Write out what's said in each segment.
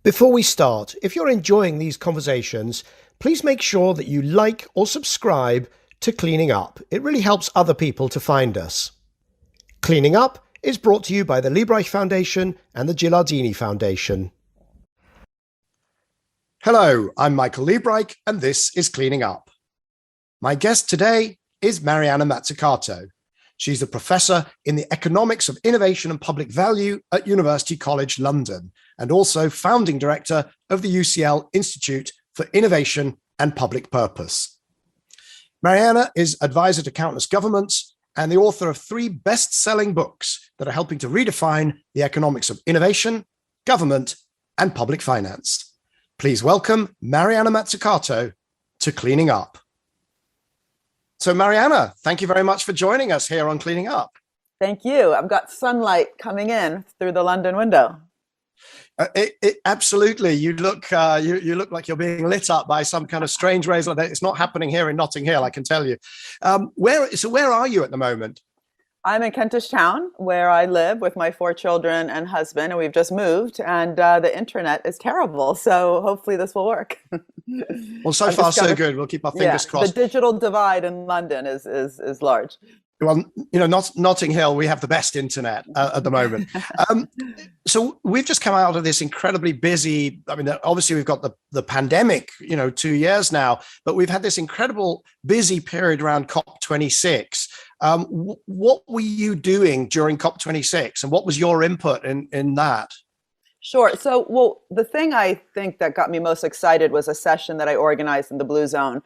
Before we start, if you're enjoying these conversations, please make sure that you like or subscribe to Cleaning Up. It really helps other people to find us. Cleaning Up is brought to you by the Liebreich Foundation and the Gilardini Foundation. Hello, I'm Michael Liebreich, and this is Cleaning Up. My guest today is Mariana Mazzucato. She's a professor in the economics of innovation and public value at University College London, and also founding director of the UCL Institute for Innovation and Public Purpose. Mariana is advisor to countless governments and the author of 3 best-selling books that are helping to redefine the economics of innovation, government, and public finance. Please welcome Mariana Mazzucato to Cleaning Up. So Mariana, thank you very much for joining us here on Cleaning Up. Thank you. I've got sunlight coming in through the London window. Absolutely. You look like you're being lit up by some kind of strange rays like that. It's not happening here in Notting Hill, I can tell you. Where are you at the moment? I'm in Kentish Town, where I live with my 4 children and husband, and we've just moved, and the internet is terrible. So hopefully this will work. Well, so far so good. We'll keep our fingers crossed. The digital divide in London is large. Well, Notting Hill, we have the best internet at the moment. So we've just come out of this incredibly busy, obviously we've got the pandemic, 2 years now, but we've had this incredible busy period around COP26. What were you doing during COP26 and what was your input in that? Sure. So, the thing I think that got me most excited was a session that I organized in the Blue Zone,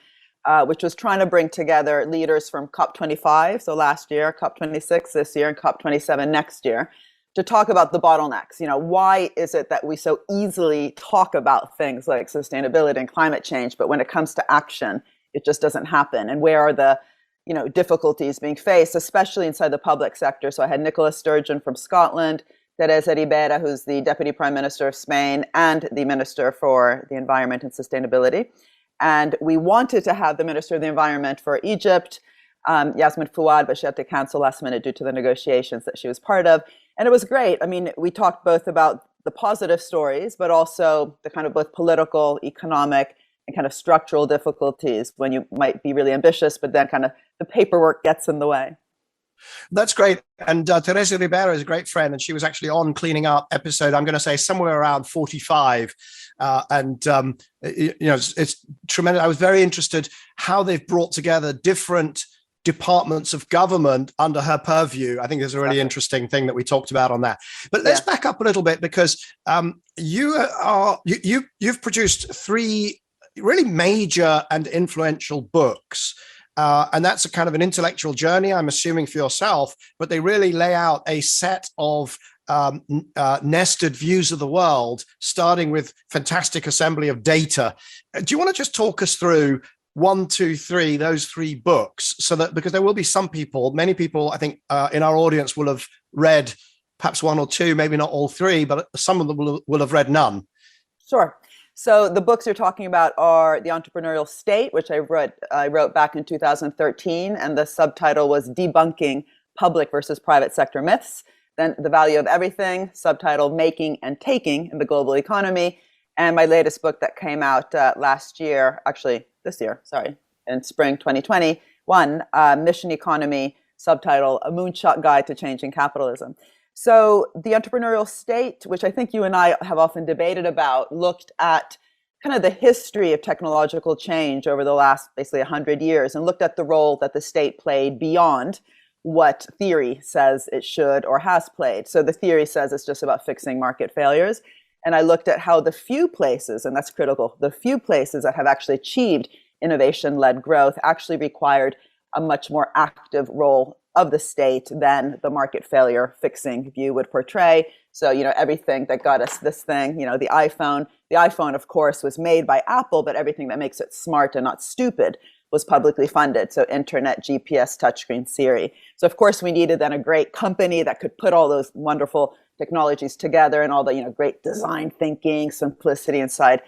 which was trying to bring together leaders from COP25, so last year, COP26 this year, and COP27 next year, to talk about the bottlenecks. Why is it that we so easily talk about things like sustainability and climate change, but when it comes to action, it just doesn't happen? And where are the difficulties being faced, especially inside the public sector? So I had Nicola Sturgeon from Scotland, Teresa Ribera, who's the Deputy Prime Minister of Spain and the Minister for the Environment and Sustainability. And we wanted to have the Minister of the Environment for Egypt, Yasmin Fouad, but she had to cancel last minute due to the negotiations that she was part of. And it was great. We talked both about the positive stories, but also the kind of both political, economic, and kind of structural difficulties when you might be really ambitious, but then kind of the paperwork gets in the way. That's great. And Teresa Ribera is a great friend, and she was actually on Cleaning Up episode, I'm going to say somewhere around 45. It's tremendous. I was very interested how they've brought together different departments of government under her purview. I think there's a really interesting thing that we talked about on that. But let's back up a little bit, because you've produced 3 really major and influential books. And that's a kind of an intellectual journey, I'm assuming, for yourself, but they really lay out a set of nested views of the world, starting with fantastic assembly of data. Do you want to just talk us through 1, 2, 3, those 3 books, so that, because there will be many people, I think, in our audience will have read perhaps 1 or 2, maybe not all 3, but some of them will have read none. Sure. So the books you're talking about are The Entrepreneurial State, which I wrote back in 2013, and the subtitle was Debunking Public versus Private Sector Myths. Then The Value of Everything, subtitle Making and Taking in the Global Economy. And my latest book that came out in spring 2021, Mission Economy, subtitle A Moonshot Guide to Changing Capitalism. So the Entrepreneurial State, which I think you and I have often debated about, looked at kind of the history of technological change over the last basically 100 years and looked at the role that the state played beyond what theory says it should or has played. So the theory says it's just about fixing market failures. And I looked at how the few places, and that's critical, the few places that have actually achieved innovation-led growth actually required a much more active role of the state than the market failure fixing view would portray. So, everything that got us this thing, the iPhone, of course, was made by Apple, but everything that makes it smart and not stupid was publicly funded. So internet, GPS, touchscreen, Siri. So of course we needed then a great company that could put all those wonderful technologies together and all the, great design thinking, simplicity inside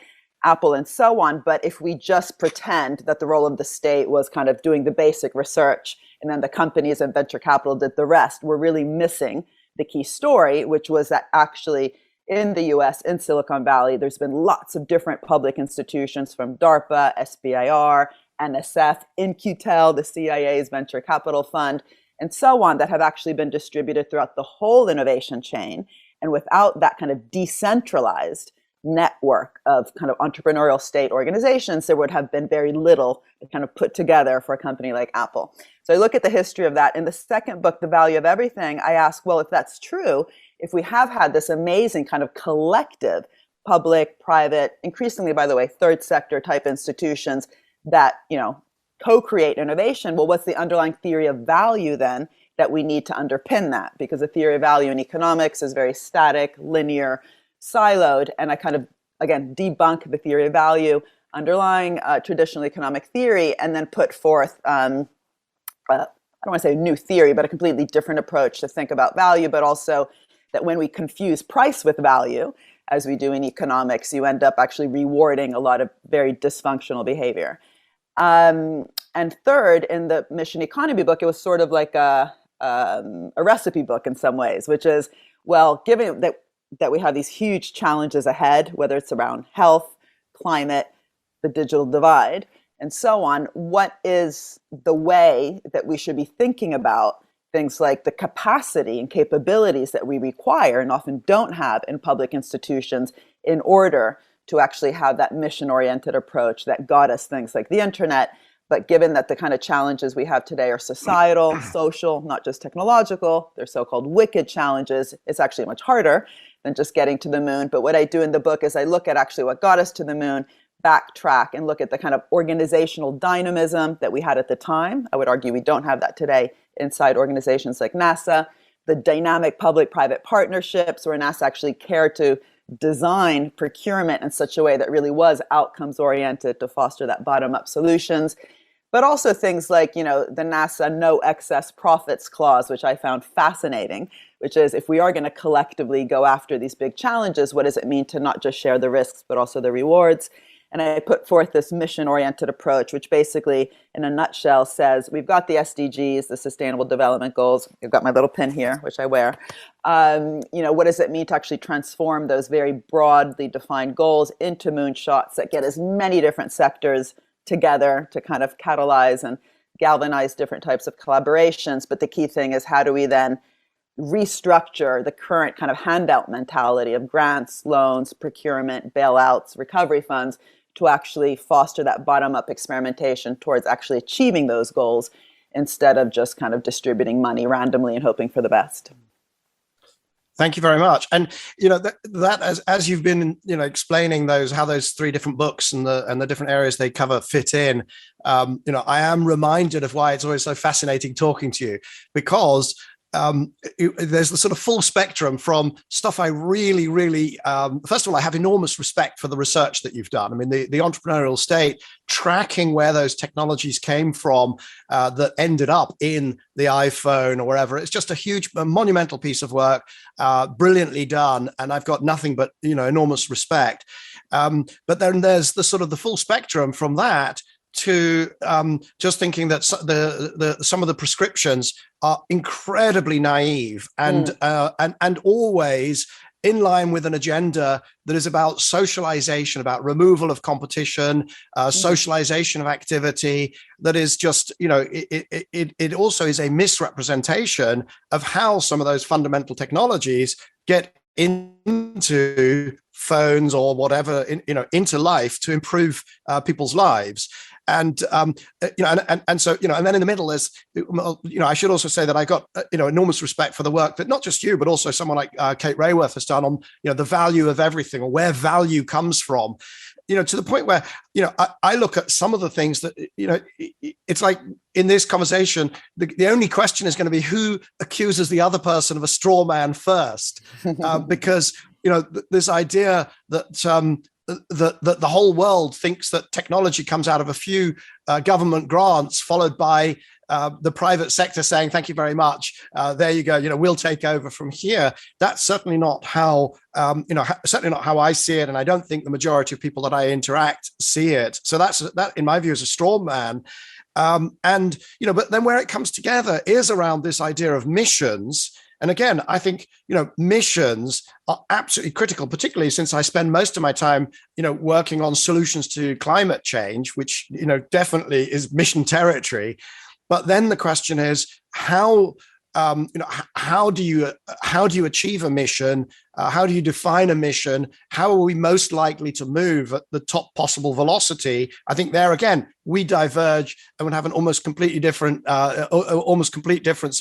Apple and so on. But if we just pretend that the role of the state was kind of doing the basic research and then the companies and venture capital did the rest, we're really missing the key story, which was that actually in the US, in Silicon Valley, there's been lots of different public institutions from DARPA, SBIR, NSF, In-Q-Tel, the CIA's venture capital fund, and so on, that have actually been distributed throughout the whole innovation chain. And without that kind of decentralized network of kind of entrepreneurial state organizations, there would have been very little to kind of put together for a company like Apple. So I look at the history of that. In the second book, The Value of Everything, I ask, well, if that's true, if we have had this amazing kind of collective, public, private, increasingly, by the way, third sector type institutions that, co-create innovation, well, what's the underlying theory of value then that we need to underpin that? Because the theory of value in economics is very static, linear, siloed, and I kind of, again, debunk the theory of value underlying traditional economic theory, and then put forth, I don't want to say a new theory, but a completely different approach to think about value, but also that when we confuse price with value, as we do in economics, you end up actually rewarding a lot of very dysfunctional behavior. And third, in the Mission Economy book, it was sort of like a recipe book in some ways, which is, well, given that we have these huge challenges ahead, whether it's around health, climate, the digital divide, and so on, what is the way that we should be thinking about things like the capacity and capabilities that we require and often don't have in public institutions in order to actually have that mission-oriented approach that got us things like the internet. But given that the kind of challenges we have today are societal, social, not just technological, they're so-called wicked challenges, it's actually much harder than just getting to the moon. But what I do in the book is I look at actually what got us to the moon, backtrack and look at the kind of organizational dynamism that we had at the time. I would argue we don't have that today inside organizations like NASA, the dynamic public-private partnerships where NASA actually cared to design procurement in such a way that really was outcomes oriented to foster that bottom-up solutions, but also things like, the NASA no excess profits clause, which I found fascinating, which is if we are going to collectively go after these big challenges, what does it mean to not just share the risks, but also the rewards? And I put forth this mission-oriented approach, which basically, in a nutshell, says we've got the SDGs, the Sustainable Development Goals. I've got my little pin here, which I wear. What does it mean to actually transform those very broadly defined goals into moonshots that get as many different sectors together to kind of catalyze and galvanize different types of collaborations? But the key thing is, how do we then restructure the current kind of handout mentality of grants, loans, procurement, bailouts, recovery funds to actually foster that bottom-up experimentation towards actually achieving those goals instead of just kind of distributing money randomly and hoping for the best. Thank you very much. And that as you've been explaining how those three different books and the different areas they cover fit in, I am reminded of why it's always so fascinating talking to you, because there's the sort of full spectrum from stuff I really, really, first of all, I have enormous respect for the research that you've done. I mean, the entrepreneurial state, tracking where those technologies came from that ended up in the iPhone or wherever, it's just a monumental piece of work, brilliantly done. And I've got nothing but, enormous respect. But then there's the sort of the full spectrum from that to just thinking that some of the prescriptions are incredibly naive and always in line with an agenda that is about socialization, about removal of competition, socialization of activity. That is just, it also is a misrepresentation of how some of those fundamental technologies get into phones or whatever, into life to improve people's lives. And so and then in the middle is, I should also say that I got enormous respect for the work that not just you, but also someone like Kate Raworth has done on the value of everything, or where value comes from. To the point where I look at some of the things that it's like in this conversation, the only question is going to be who accuses the other person of a straw man first, because this idea that the whole world thinks that technology comes out of a few government grants, followed by the private sector saying, thank you very much, there you go, we'll take over from here. That's certainly not how, certainly not how I see it. And I don't think the majority of people that I interact see it. So that in my view is a straw man. But then where it comes together is around this idea of missions. And again, I think, missions are absolutely critical, particularly since I spend most of my time, working on solutions to climate change, which, definitely is mission territory. But then the question is, how do you achieve a mission? How do you define a mission? How are we most likely to move at the top possible velocity? I think there again we diverge and would have an almost complete difference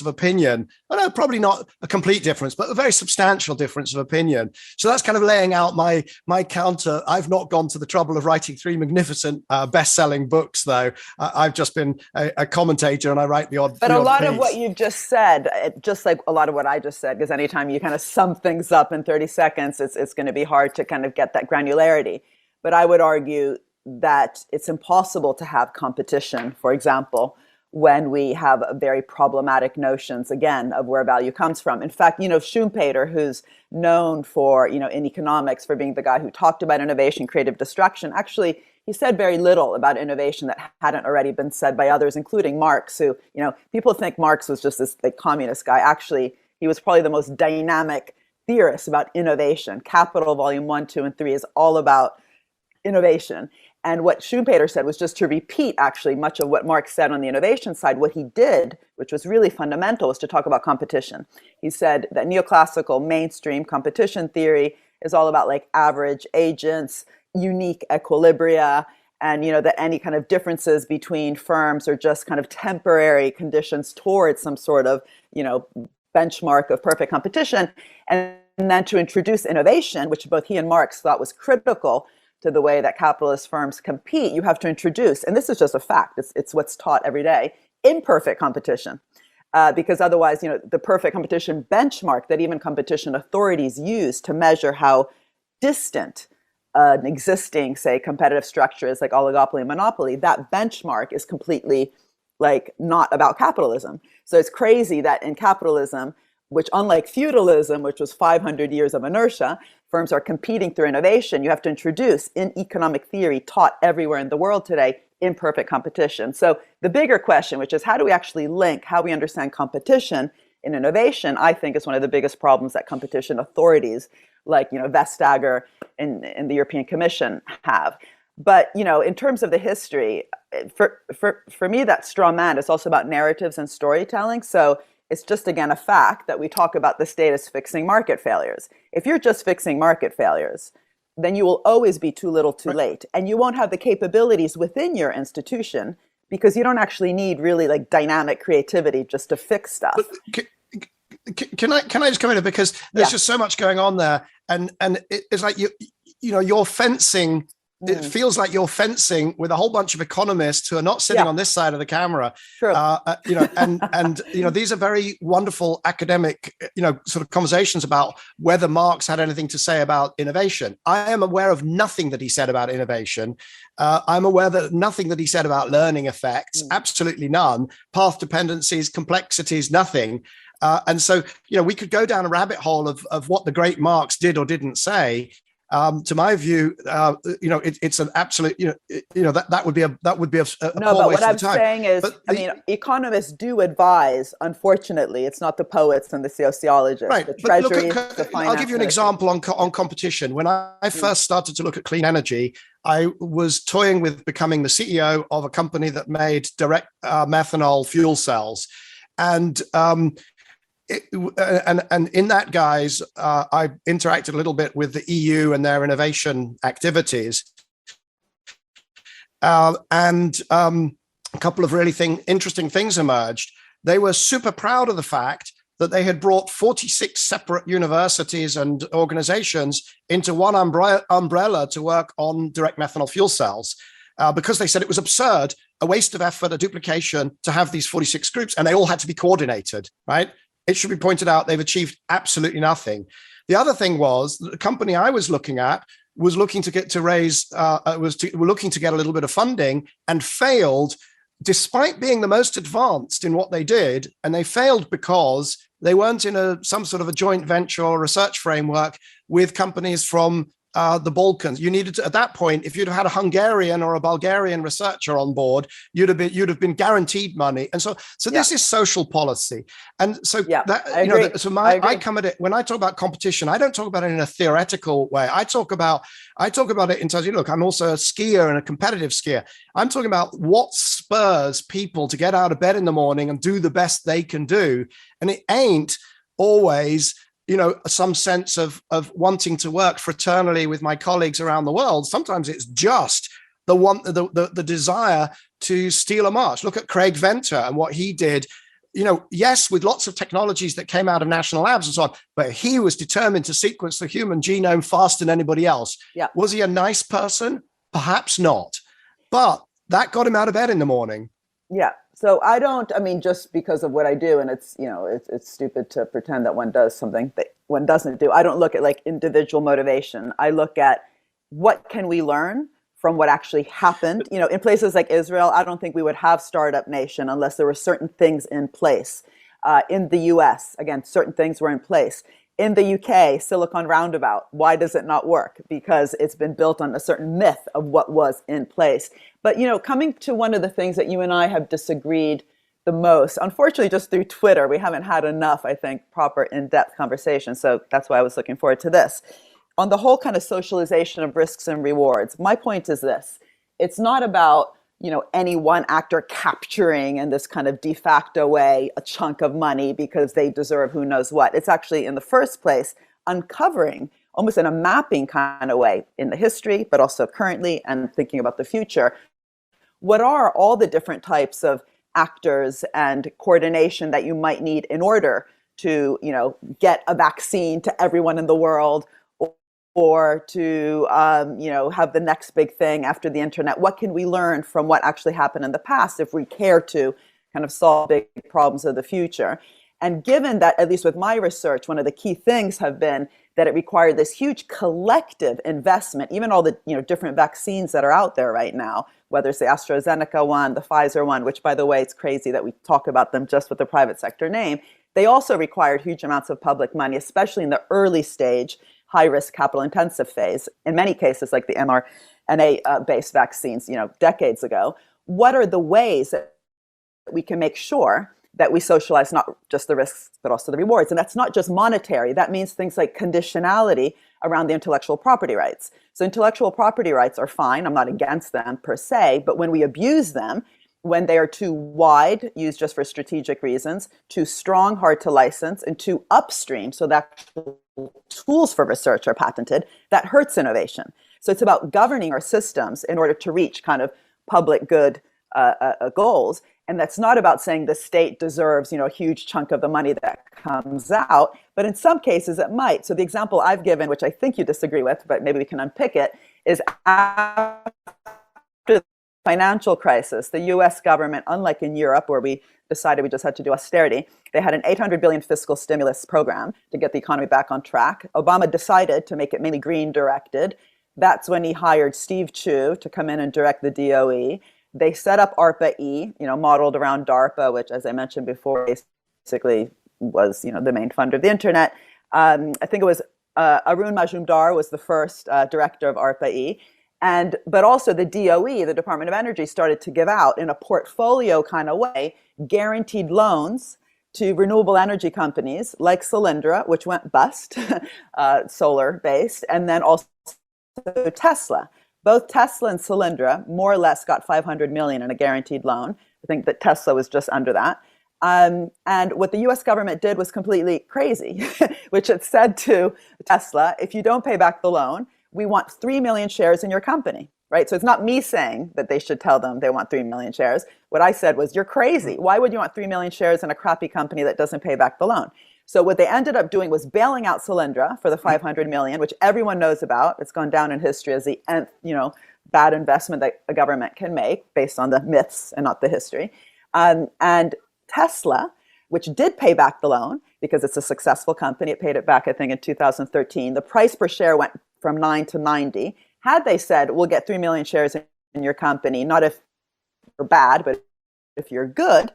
of opinion. I know probably not a complete difference, but a very substantial difference of opinion. So that's kind of laying out my counter. I've not gone to the trouble of writing 3 magnificent best-selling books, though. I've just been a commentator, and I write the odd. But a lot of what you've just said, just like a lot of what I just said, because anytime you kind of sum things up in 30 seconds, it's going to be hard to kind of get that granularity. But I would argue that it's impossible to have competition, for example, when we have very problematic notions, again, of where value comes from. In fact, Schumpeter, who's known for, in economics for being the guy who talked about innovation, creative destruction, actually, he said very little about innovation that hadn't already been said by others, including Marx, who, people think Marx was just this communist guy. Actually, he was probably the most dynamic theorist about innovation. Capital, Volume 1, 2, and 3 is all about innovation. And what Schumpeter said was just to repeat, actually, much of what Marx said on the innovation side. What he did, which was really fundamental, was to talk about competition. He said that neoclassical mainstream competition theory is all about like average agents, unique equilibria, and that any kind of differences between firms are just kind of temporary conditions towards some sort of benchmark of perfect competition. And then to introduce innovation, which both he and Marx thought was critical to the way that capitalist firms compete, you have to introduce, and this is just a fact, it's what's taught every day, imperfect competition. Because otherwise, the perfect competition benchmark that even competition authorities use to measure how distant an existing, say, competitive structure is, like oligopoly and monopoly, that benchmark is completely not about capitalism. So it's crazy that in capitalism, which unlike feudalism, which was 500 years of inertia, firms are competing through innovation. You have to introduce, in economic theory taught everywhere in the world today, imperfect competition. So the bigger question, which is how do we actually link how we understand competition in innovation, I think is one of the biggest problems that competition authorities like Vestager in the European Commission have. But in terms of the history, for me, that straw man is also about narratives and storytelling. So it's just, again, a fact that we talk about the state as fixing market failures. If you're just fixing market failures, then you will always be too little too late. And you won't have the capabilities within your institution because you don't actually need really dynamic creativity just to fix stuff. Can I just come in here, because there's just so much going on there, and it's like you're fencing. It feels like you're fencing with a whole bunch of economists who are not sitting on this side of the camera. True. And these are very wonderful academic, sort of conversations about whether Marx had anything to say about innovation. I am aware of nothing that he said about innovation. I'm aware that nothing that he said about learning effects, absolutely none. Path dependencies, complexities, nothing. And so, we could go down a rabbit hole of what the great Marx did or didn't say. To my view, it's an absolute, that would be a no. But what I'm saying is, economists do advise. Unfortunately, it's not the poets and the sociologists, right? The treasury. I'll give you an example on competition. When I first started to look at clean energy, I was toying with becoming the CEO of a company that made direct methanol fuel cells, and in that guise, I interacted a little bit with the EU and their innovation activities, and a couple of really interesting things emerged. They were super proud of the fact that they had brought 46 separate universities and organizations into one umbrella to work on direct methanol fuel cells, because they said it was absurd, a waste of effort, a duplication to have these 46 groups, and they all had to be coordinated, right? It should be pointed out they've achieved absolutely nothing. The other thing was the company I was looking at was looking to get a little bit of funding and failed, despite being the most advanced in what they did. And they failed because they weren't in some sort of a joint venture or research framework with companies from the Balkans. You needed to, at that point, if you'd have had a Hungarian or a Bulgarian researcher on board, you'd have been guaranteed money. And so this is social policy. And so I come at it, when I talk about competition, I don't talk about it in a theoretical way. I talk about it in terms of, look, I'm also a skier and a competitive skier. I'm talking about what spurs people to get out of bed in the morning and do the best they can do. And it ain't always, some sense of wanting to work fraternally with my colleagues around the world. Sometimes it's just the desire to steal a march. Look at Craig Venter and what he did, yes, with lots of technologies that came out of national labs and so on, but he was determined to sequence the human genome faster than anybody else. Yeah. Was he a nice person? Perhaps not, but that got him out of bed in the morning. Yeah. So just because of what I do, and it's stupid to pretend that one does something that one doesn't do. I don't look at like individual motivation. I look at what can we learn from what actually happened. In places like Israel, I don't think we would have Startup Nation unless there were certain things in place. In the US, again, certain things were in place. In the UK, Silicon Roundabout, why does it not work? Because it's been built on a certain myth of what was in place. But, coming to one of the things that you and I have disagreed the most, unfortunately, just through Twitter, we haven't had enough, I think, proper in-depth conversation. So that's why I was looking forward to this. On the whole kind of socialization of risks and rewards, my point is this. It's not about any one actor capturing in this kind of de facto way a chunk of money because they deserve who knows what. It's actually, in the first place, uncovering, almost in a mapping kind of way, in the history, but also currently, and thinking about the future, what are all the different types of actors and coordination that you might need in order to, get a vaccine to everyone in the world, or to have the next big thing after the internet. What can we learn from what actually happened in the past if we care to kind of solve big problems of the future? And given that, at least with my research, one of the key things have been that it required this huge collective investment, even all the different vaccines that are out there right now, whether it's the AstraZeneca one, the Pfizer one, which, by the way, it's crazy that we talk about them just with the private sector name. They also required huge amounts of public money, especially in the early stage, high-risk, capital-intensive phase, in many cases like the mRNA-based vaccines, decades ago. What are the ways that we can make sure that we socialize not just the risks, but also the rewards? And that's not just monetary. That means things like conditionality around the intellectual property rights. So intellectual property rights are fine. I'm not against them per se, but when we abuse them, when they are too wide, used just for strategic reasons, too strong, hard to license, and too upstream, so that tools for research are patented, that hurts innovation. So it's about governing our systems in order to reach kind of public good goals. And that's not about saying the state deserves, a huge chunk of the money that comes out, but in some cases it might. So the example I've given, which I think you disagree with, but maybe we can unpick it, is after the financial crisis, the US government, unlike in Europe, where we decided we just had to do austerity, they had an $800 billion fiscal stimulus program to get the economy back on track. Obama decided to make it mainly green directed. That's when he hired Steve Chu to come in and direct the DOE. They set up ARPA-E, modeled around DARPA, which, as I mentioned before, basically was, the main funder of the internet. I think it was Arun Majumdar was the first director of ARPA-E. But also the DOE, the Department of Energy, started to give out in a portfolio kind of way, guaranteed loans to renewable energy companies like Solyndra, which went bust, solar-based, and then also Tesla. Both Tesla and Solyndra more or less got $500 million in a guaranteed loan. I think that Tesla was just under that. And what the US government did was completely crazy, which it said to Tesla, if you don't pay back the loan, we want 3 million shares in your company, right? So it's not me saying that they should tell them they want 3 million shares. What I said was, you're crazy. Why would you want 3 million shares in a crappy company that doesn't pay back the loan? So what they ended up doing was bailing out Solyndra for the 500 million, which everyone knows about. It's gone down in history as the nth, bad investment that a government can make based on the myths and not the history. And Tesla, which did pay back the loan because it's a successful company. It paid it back, I think, in 2013. The price per share went from 9 to 90. Had they said, we'll get 3 million shares in your company, not if you're bad, but if you're good,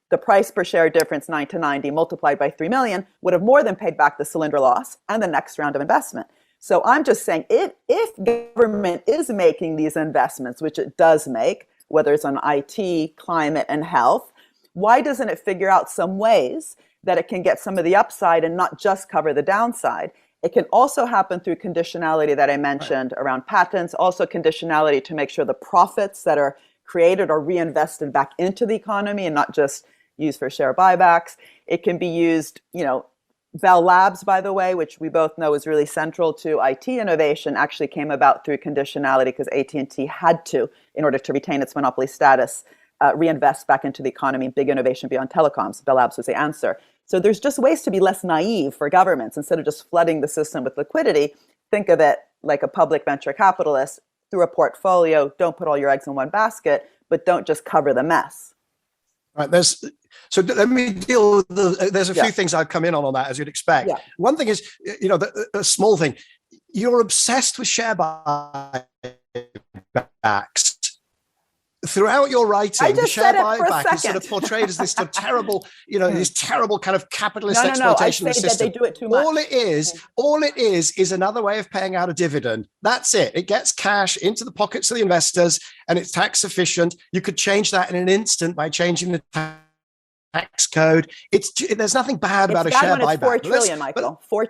the price per share difference, 9 to 90, multiplied by 3 million, would have more than paid back the Solyndra loss and the next round of investment. So I'm just saying, if government is making these investments, which it does make, whether it's on IT, climate, and health, why doesn't it figure out some ways that it can get some of the upside and not just cover the downside? It can also happen through conditionality that I mentioned around patents, also conditionality to make sure the profits that are created are reinvested back into the economy and not just used for share buybacks. It can be used, Bell Labs, by the way, which we both know is really central to IT innovation, actually came about through conditionality because AT&T had to, in order to retain its monopoly status, reinvest back into the economy, big innovation beyond telecoms. Bell Labs was the answer. So there's just ways to be less naive for governments. Instead of just flooding the system with liquidity, think of it like a public venture capitalist through a portfolio. Don't put all your eggs in one basket, but don't just cover the mess. Right. So let me deal with there's a few things I've come in on that, as you'd expect. Yeah. One thing is, a small thing. You're obsessed with share buybacks. Throughout your writing, the share buyback is sort of portrayed as this terrible, this terrible kind of capitalist exploitation of the system. That they do it too much. All it is another way of paying out a dividend. That's it. It gets cash into the pockets of the investors, and it's tax efficient. You could change that in an instant by changing the tax code. There's nothing bad about a share buyback. $4 trillion, Michael. $4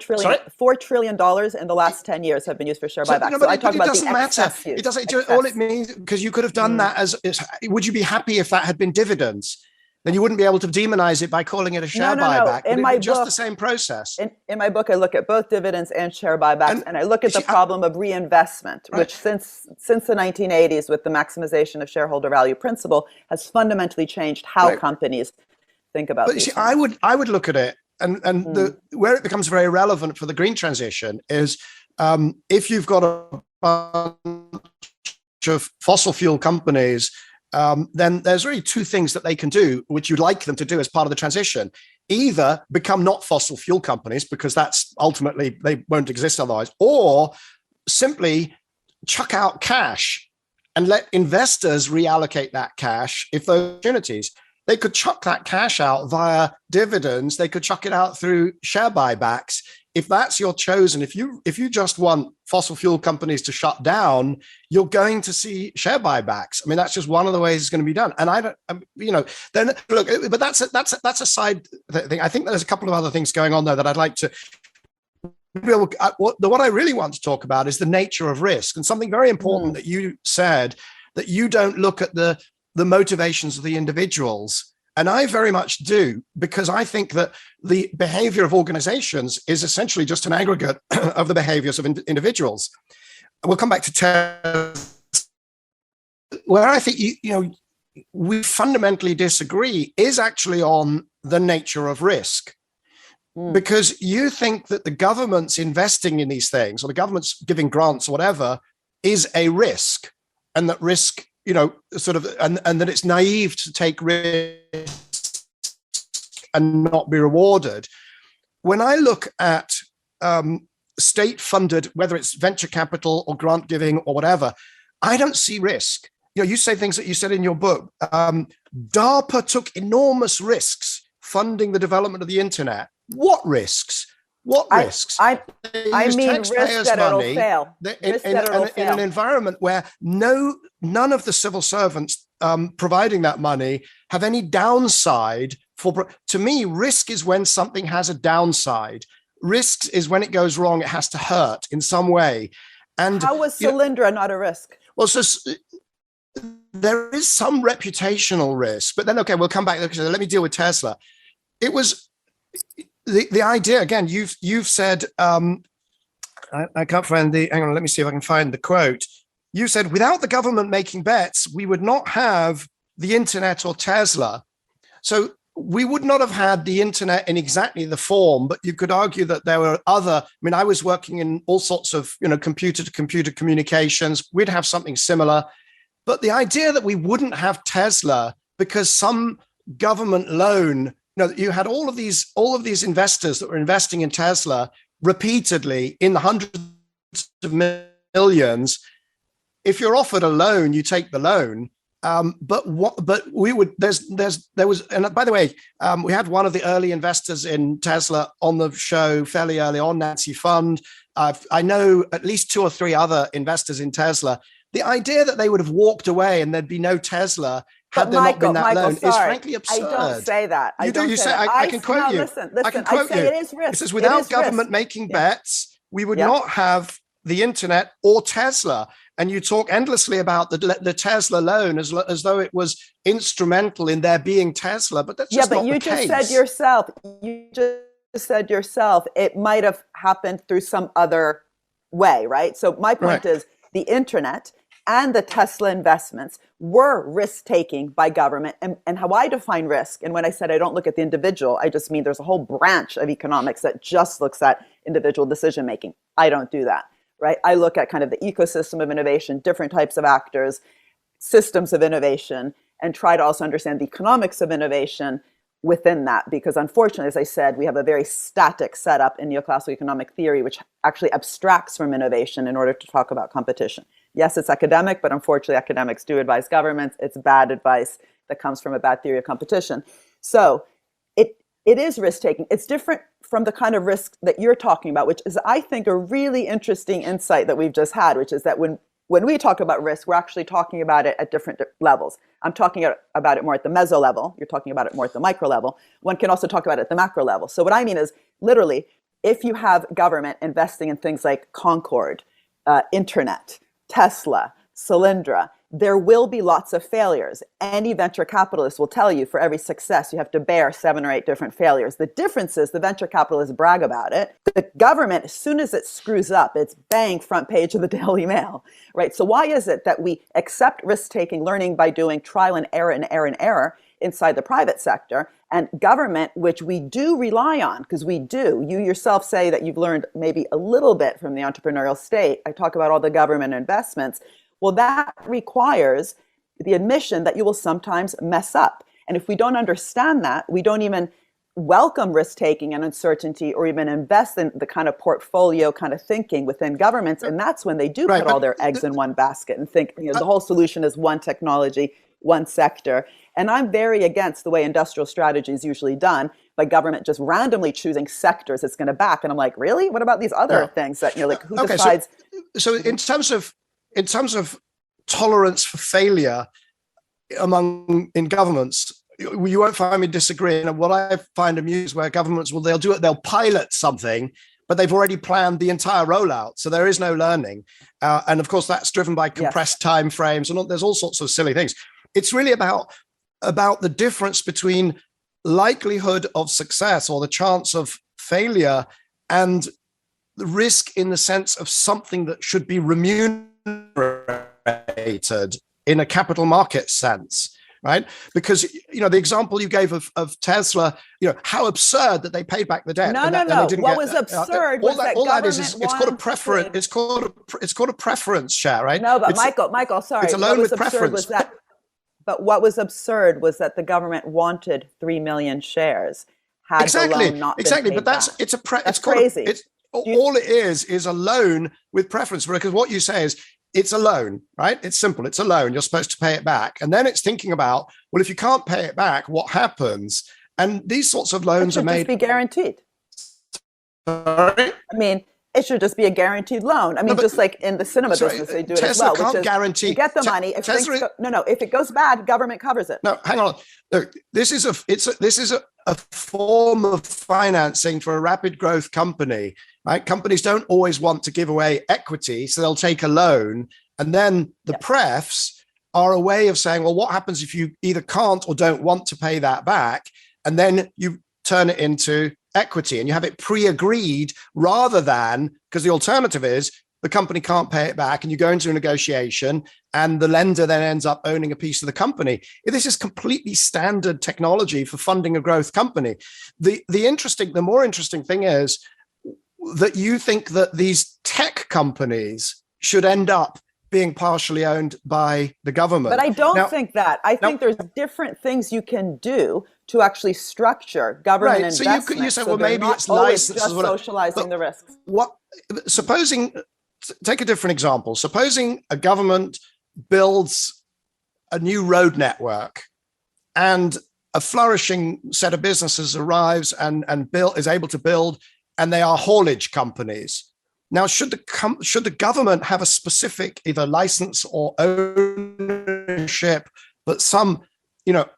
trillion in the last 10 years have been used for share buybacks. So I talk about the excess use. It doesn't. All it means, because you could have done that as. Would you be happy if that had been dividends? Then you wouldn't be able to demonize it by calling it a share buyback. In my book, just the same process. In my book, I look at both dividends and share buybacks, and I look at the problem of reinvestment, which since the 1980s, with the maximization of shareholder value principle, has fundamentally changed how companies think about. But I would look at it, and where it becomes very relevant for the green transition is if you've got a bunch of fossil fuel companies, then there's really two things that they can do, which you'd like them to do as part of the transition. Either become not fossil fuel companies, because that's ultimately they won't exist otherwise, or simply chuck out cash and let investors reallocate that cash if those opportunities. They could chuck that cash out via dividends. They could chuck it out through share buybacks. If that's your chosen, if you just want fossil fuel companies to shut down, you're going to see share buybacks. I mean, that's just one of the ways it's going to be done. And I don't, then look, but that's a side thing. I think there's a couple of other things going on there that I'd like to. What I really want to talk about is the nature of risk, and something very important that you said, that you don't look at the motivations of the individuals. And I very much do, because I think that the behavior of organizations is essentially just an aggregate of the behaviors of individuals. We'll come back to where I think we fundamentally disagree is actually on the nature of risk. Because you think that the government's investing in these things, or the government's giving grants or whatever, is a risk, and that risk, sort of, and that it's naive to take risks and not be rewarded. When I look at state-funded, whether it's venture capital or grant giving or whatever, I don't see risk. You say things that you said in your book. DARPA took enormous risks funding the development of the internet. What risks? What risks? I mean risks that it'll fail. In an environment where none of the civil servants providing that money have any downside. To me, risk is when something has a downside. Risks is when it goes wrong, it has to hurt in some way. And how was Solyndra not a risk? Well, so there is some reputational risk, but then, okay, we'll come back. Let me deal with Tesla. It was the idea, again, you've said, I can't find hang on, let me see if I can find the quote. You said, without the government making bets, we would not have the internet or Tesla. So we would not have had the internet in exactly the form, but you could argue that there were other, I was working in all sorts of, computer to computer communications. We'd have something similar. But the idea that we wouldn't have Tesla because some government loan, you had all of these investors that were investing in Tesla repeatedly in the hundreds of millions. If you're offered a loan, you take the loan. But we would there was, and by the way, we had one of the early investors in Tesla on the show fairly early on, Nancy Fund. I know at least 2 or 3 other investors in Tesla. The idea that they would have walked away and there'd be no Tesla had there not been that loan is frankly absurd. I don't say that. You do. You say I can quote you. Listen, I can quote you. It is risk. It says without government making bets, we would not have the internet or Tesla. And you talk endlessly about the Tesla loan as though it was instrumental in there being Tesla, but that's just not the case. You just said yourself, it might have happened through some other way, right? So my point is the internet and the Tesla investments were risk-taking by government. And how I define risk, and when I said I don't look at the individual, I just mean there's a whole branch of economics that just looks at individual decision-making. I don't do that. Right? I look at kind of the ecosystem of innovation, different types of actors, systems of innovation, and try to also understand the economics of innovation within that. Because unfortunately, as I said, we have a very static setup in neoclassical economic theory, which actually abstracts from innovation in order to talk about competition. Yes, it's academic, but unfortunately, academics do advise governments. It's bad advice that comes from a bad theory of competition. So it is risk-taking. It's different from the kind of risk that you're talking about, which is, I think, a really interesting insight that we've just had, which is that when we talk about risk, we're actually talking about it at different levels. I'm talking about it more at the meso level. You're talking about it more at the micro level. One can also talk about it at the macro level. So what I mean is, literally, if you have government investing in things like Concord, internet, Tesla, Solyndra, there will be lots of failures. Any venture capitalist will tell you for every success, you have to bear 7 or 8 different failures. The difference is the venture capitalists brag about it. The government, as soon as it screws up, it's bang, front page of the Daily Mail, right? So why is it that we accept risk-taking learning by doing trial and error and error and error inside the private sector, and government, which we do rely on, because we do. You yourself say that you've learned maybe a little bit from the entrepreneurial state. I talk about all the government investments. Well, that requires the admission that you will sometimes mess up. And if we don't understand that, we don't even welcome risk-taking and uncertainty or even invest in the kind of portfolio kind of thinking within governments. And that's when they do put all their eggs in one basket and think the whole solution is one technology, one sector. And I'm very against the way industrial strategy is usually done by government just randomly choosing sectors it's going to back. And I'm like, really? What about these other things that, like, who decides? So in terms of tolerance for failure in governments, you won't find me disagreeing. And what I find amusing where governments they'll pilot something, but they've already planned the entire rollout. So there is no learning. And of course, that's driven by compressed time frames, and there's all sorts of silly things. It's really about the difference between likelihood of success or the chance of failure and the risk in the sense of something that should be remunerated in a capital market sense, right? Because, the example you gave of Tesla, how absurd that they paid back the debt. No. What was absurd was that it's called a preference. It's called a preference share, right? No, but Michael, sorry. It's a loan with preference. But what was absurd was that the government wanted 3 million shares. Had the loan not been paid but back. It's crazy. All it is a loan with preference, because what you say is it's a loan, right? It's simple. It's a loan. You're supposed to pay it back. And then it's thinking about, well, if you can't pay it back, what happens? And these sorts of loans are made. It should just be guaranteed. Sorry? I mean, it should just be a guaranteed loan. I mean, just like in the cinema business, they do it as well. Tesla can't guarantee. You get the money. If if it goes bad, government covers it. No, hang on. Look, this is a form of financing for a rapid growth company, right? Companies don't always want to give away equity, so they'll take a loan, and then the prefs are a way of saying, well, what happens if you either can't or don't want to pay that back, and then you turn it into equity and you have it pre-agreed, rather than, because the alternative is the company can't pay it back and you go into a negotiation and the lender then ends up owning a piece of the company. This is completely standard technology for funding a growth company. The more interesting thing is that you think that these tech companies should end up being partially owned by the government. But I don't think that. I think there's different things you can do to actually structure government investment. So you say, well, maybe it's licenses. Just socializing the risks. Take a different example. Supposing a government builds a new road network and a flourishing set of businesses arrives and is able to build, and they are haulage companies. Now, should the government have a specific either license or ownership, but some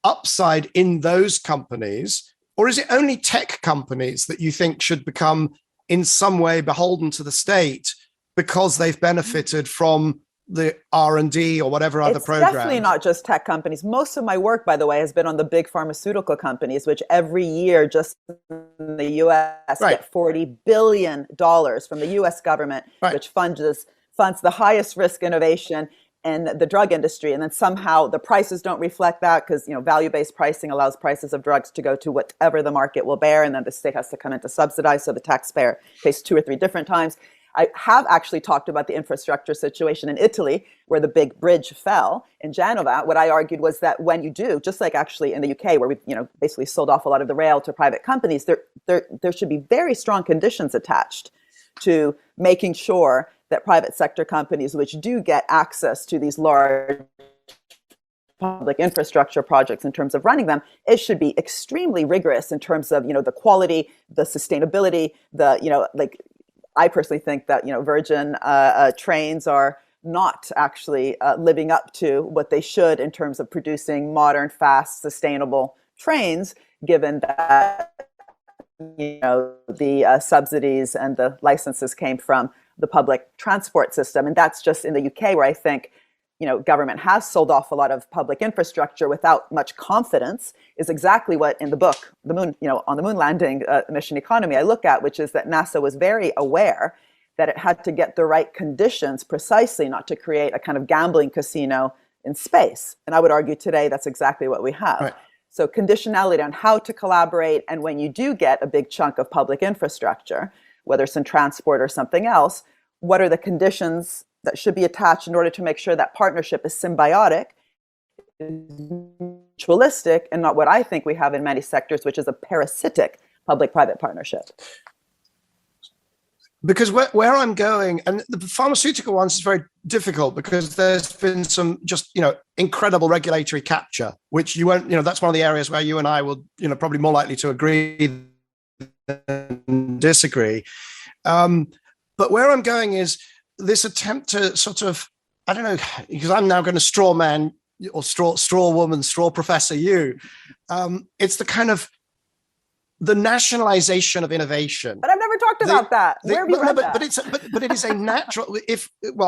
upside in those companies, or is it only tech companies that you think should become in some way beholden to the state because they've benefited from the R&D or whatever other programs? It's definitely not just tech companies. Most of my work, by the way, has been on the big pharmaceutical companies, which every year just in the US get $40 billion from the US government, which funds the highest risk innovation in the drug industry. And then somehow the prices don't reflect that because value-based pricing allows prices of drugs to go to whatever the market will bear, and then the state has to come in to subsidize, so the taxpayer pays 2 or 3 different times. I have actually talked about the infrastructure situation in Italy, where the big bridge fell in Genova. What I argued was that when you do, just like actually in the UK, where we basically sold off a lot of the rail to private companies, there should be very strong conditions attached to making sure that private sector companies, which do get access to these large public infrastructure projects in terms of running them, it should be extremely rigorous in terms of the quality, the sustainability, I personally think that Virgin trains are not actually living up to what they should in terms of producing modern, fast, sustainable trains, given that the subsidies and the licenses came from the public transport system. And that's just in the UK, where I think government has sold off a lot of public infrastructure without much confidence, is exactly what in the book, the moon, on the moon landing mission economy, I look at, which is that NASA was very aware that it had to get the right conditions precisely not to create a kind of gambling casino in space. And I would argue today that's exactly what we have. Right. So conditionality on how to collaborate, and when you do get a big chunk of public infrastructure, whether it's in transport or something else, what are the conditions that should be attached in order to make sure that partnership is symbiotic, mutualistic, and not what I think we have in many sectors, which is a parasitic public-private partnership. Because where I'm going, and the pharmaceutical ones is very difficult because there's been some just, incredible regulatory capture, which you won't, that's one of the areas where you and I will, probably more likely to agree than disagree. But where I'm going is this attempt to sort of, I don't know, because I'm now going to straw man or straw woman, straw professor you. It's the kind of the nationalization of innovation. But I've never talked about that. Where have you read that? But it is a natural.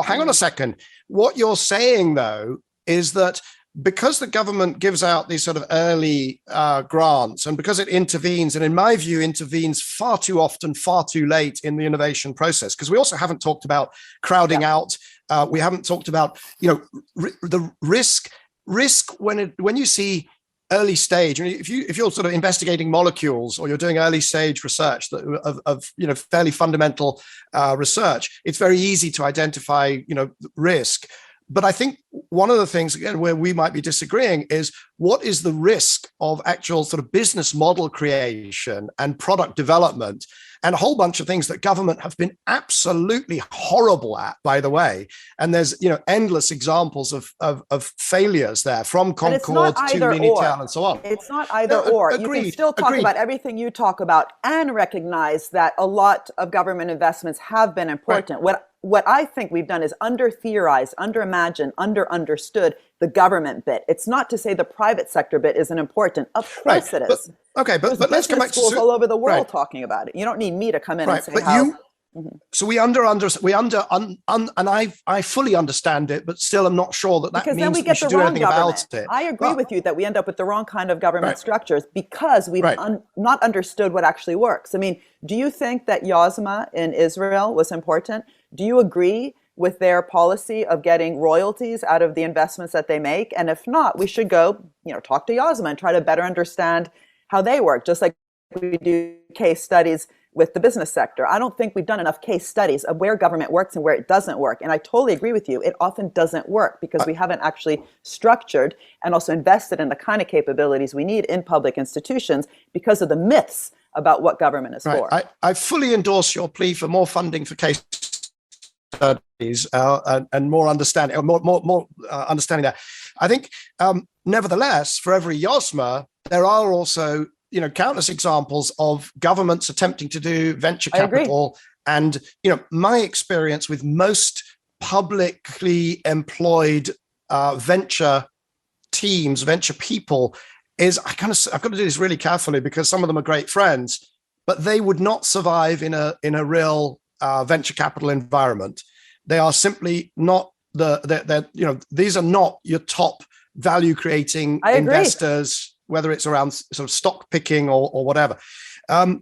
Hang on a second. What you're saying though is that because the government gives out these sort of early grants, and because it intervenes, and in my view, intervenes far too often, far too late in the innovation process, because we also haven't talked about crowding out. We haven't talked about, the risk when you see early stage. If you're sort of investigating molecules or you're doing early stage research of fairly fundamental research, it's very easy to identify risk. But I think one of the things, again, where we might be disagreeing is what is the risk of actual sort of business model creation and product development and a whole bunch of things that government have been absolutely horrible at, by the way. And there's, endless examples of failures there, from Concorde to Minitel and so on. It's not either or. Agreed, you can still talk about everything you talk about and recognize that a lot of government investments have been important. Right. What I think we've done is under-theorized, under-imagined, under-understood the government bit. It's not to say the private sector bit isn't important. Of course it is. But let's come back to schools all over the world talking about it. You don't need me to come in and say how. So we and I fully understand it, but still I'm not sure that because means then we should do anything about it. I agree with you that we end up with the wrong kind of government structures because we've not understood what actually works. I mean, do you think that Yozma in Israel was important? Do you agree with their policy of getting royalties out of the investments that they make? And if not, we should go, talk to Yozma and try to better understand how they work, just like we do case studies with the business sector. I don't think we've done enough case studies of where government works and where it doesn't work. And I totally agree with you. It often doesn't work because we haven't actually structured and also invested in the kind of capabilities we need in public institutions because of the myths about what government is for. I fully endorse your plea for more funding for case studies and more understanding, more understanding that. I think, nevertheless, for every Yosma, there are also countless examples of governments attempting to do venture capital. And my experience with most publicly employed venture teams, venture people, is I've got to do this really carefully because some of them are great friends, but they would not survive in a real venture capital environment. They are simply not these are not your top value creating investors, whether it's around sort of stock picking or whatever. But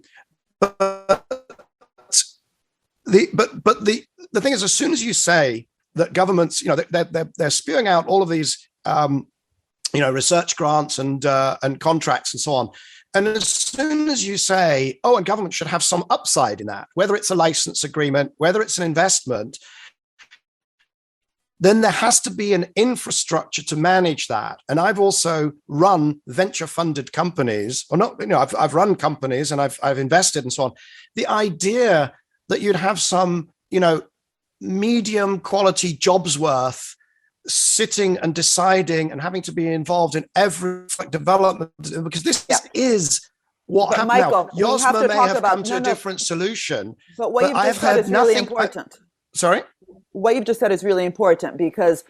the thing is, as soon as you say that governments, they're spewing out all of these, research grants and contracts and so on, and as soon as you say, oh, and government should have some upside in that, whether it's a license agreement, whether it's an investment, then there has to be an infrastructure to manage that. And I've also run venture-funded companies, or not. I've run companies and I've invested and so on. The idea that you'd have some, medium quality jobs worth sitting and deciding and having to be involved in every development, because this is what happened. Michael, now, Yosma may have come to a different solution. But what you've just said is really important. Sorry? What you've just said is really important because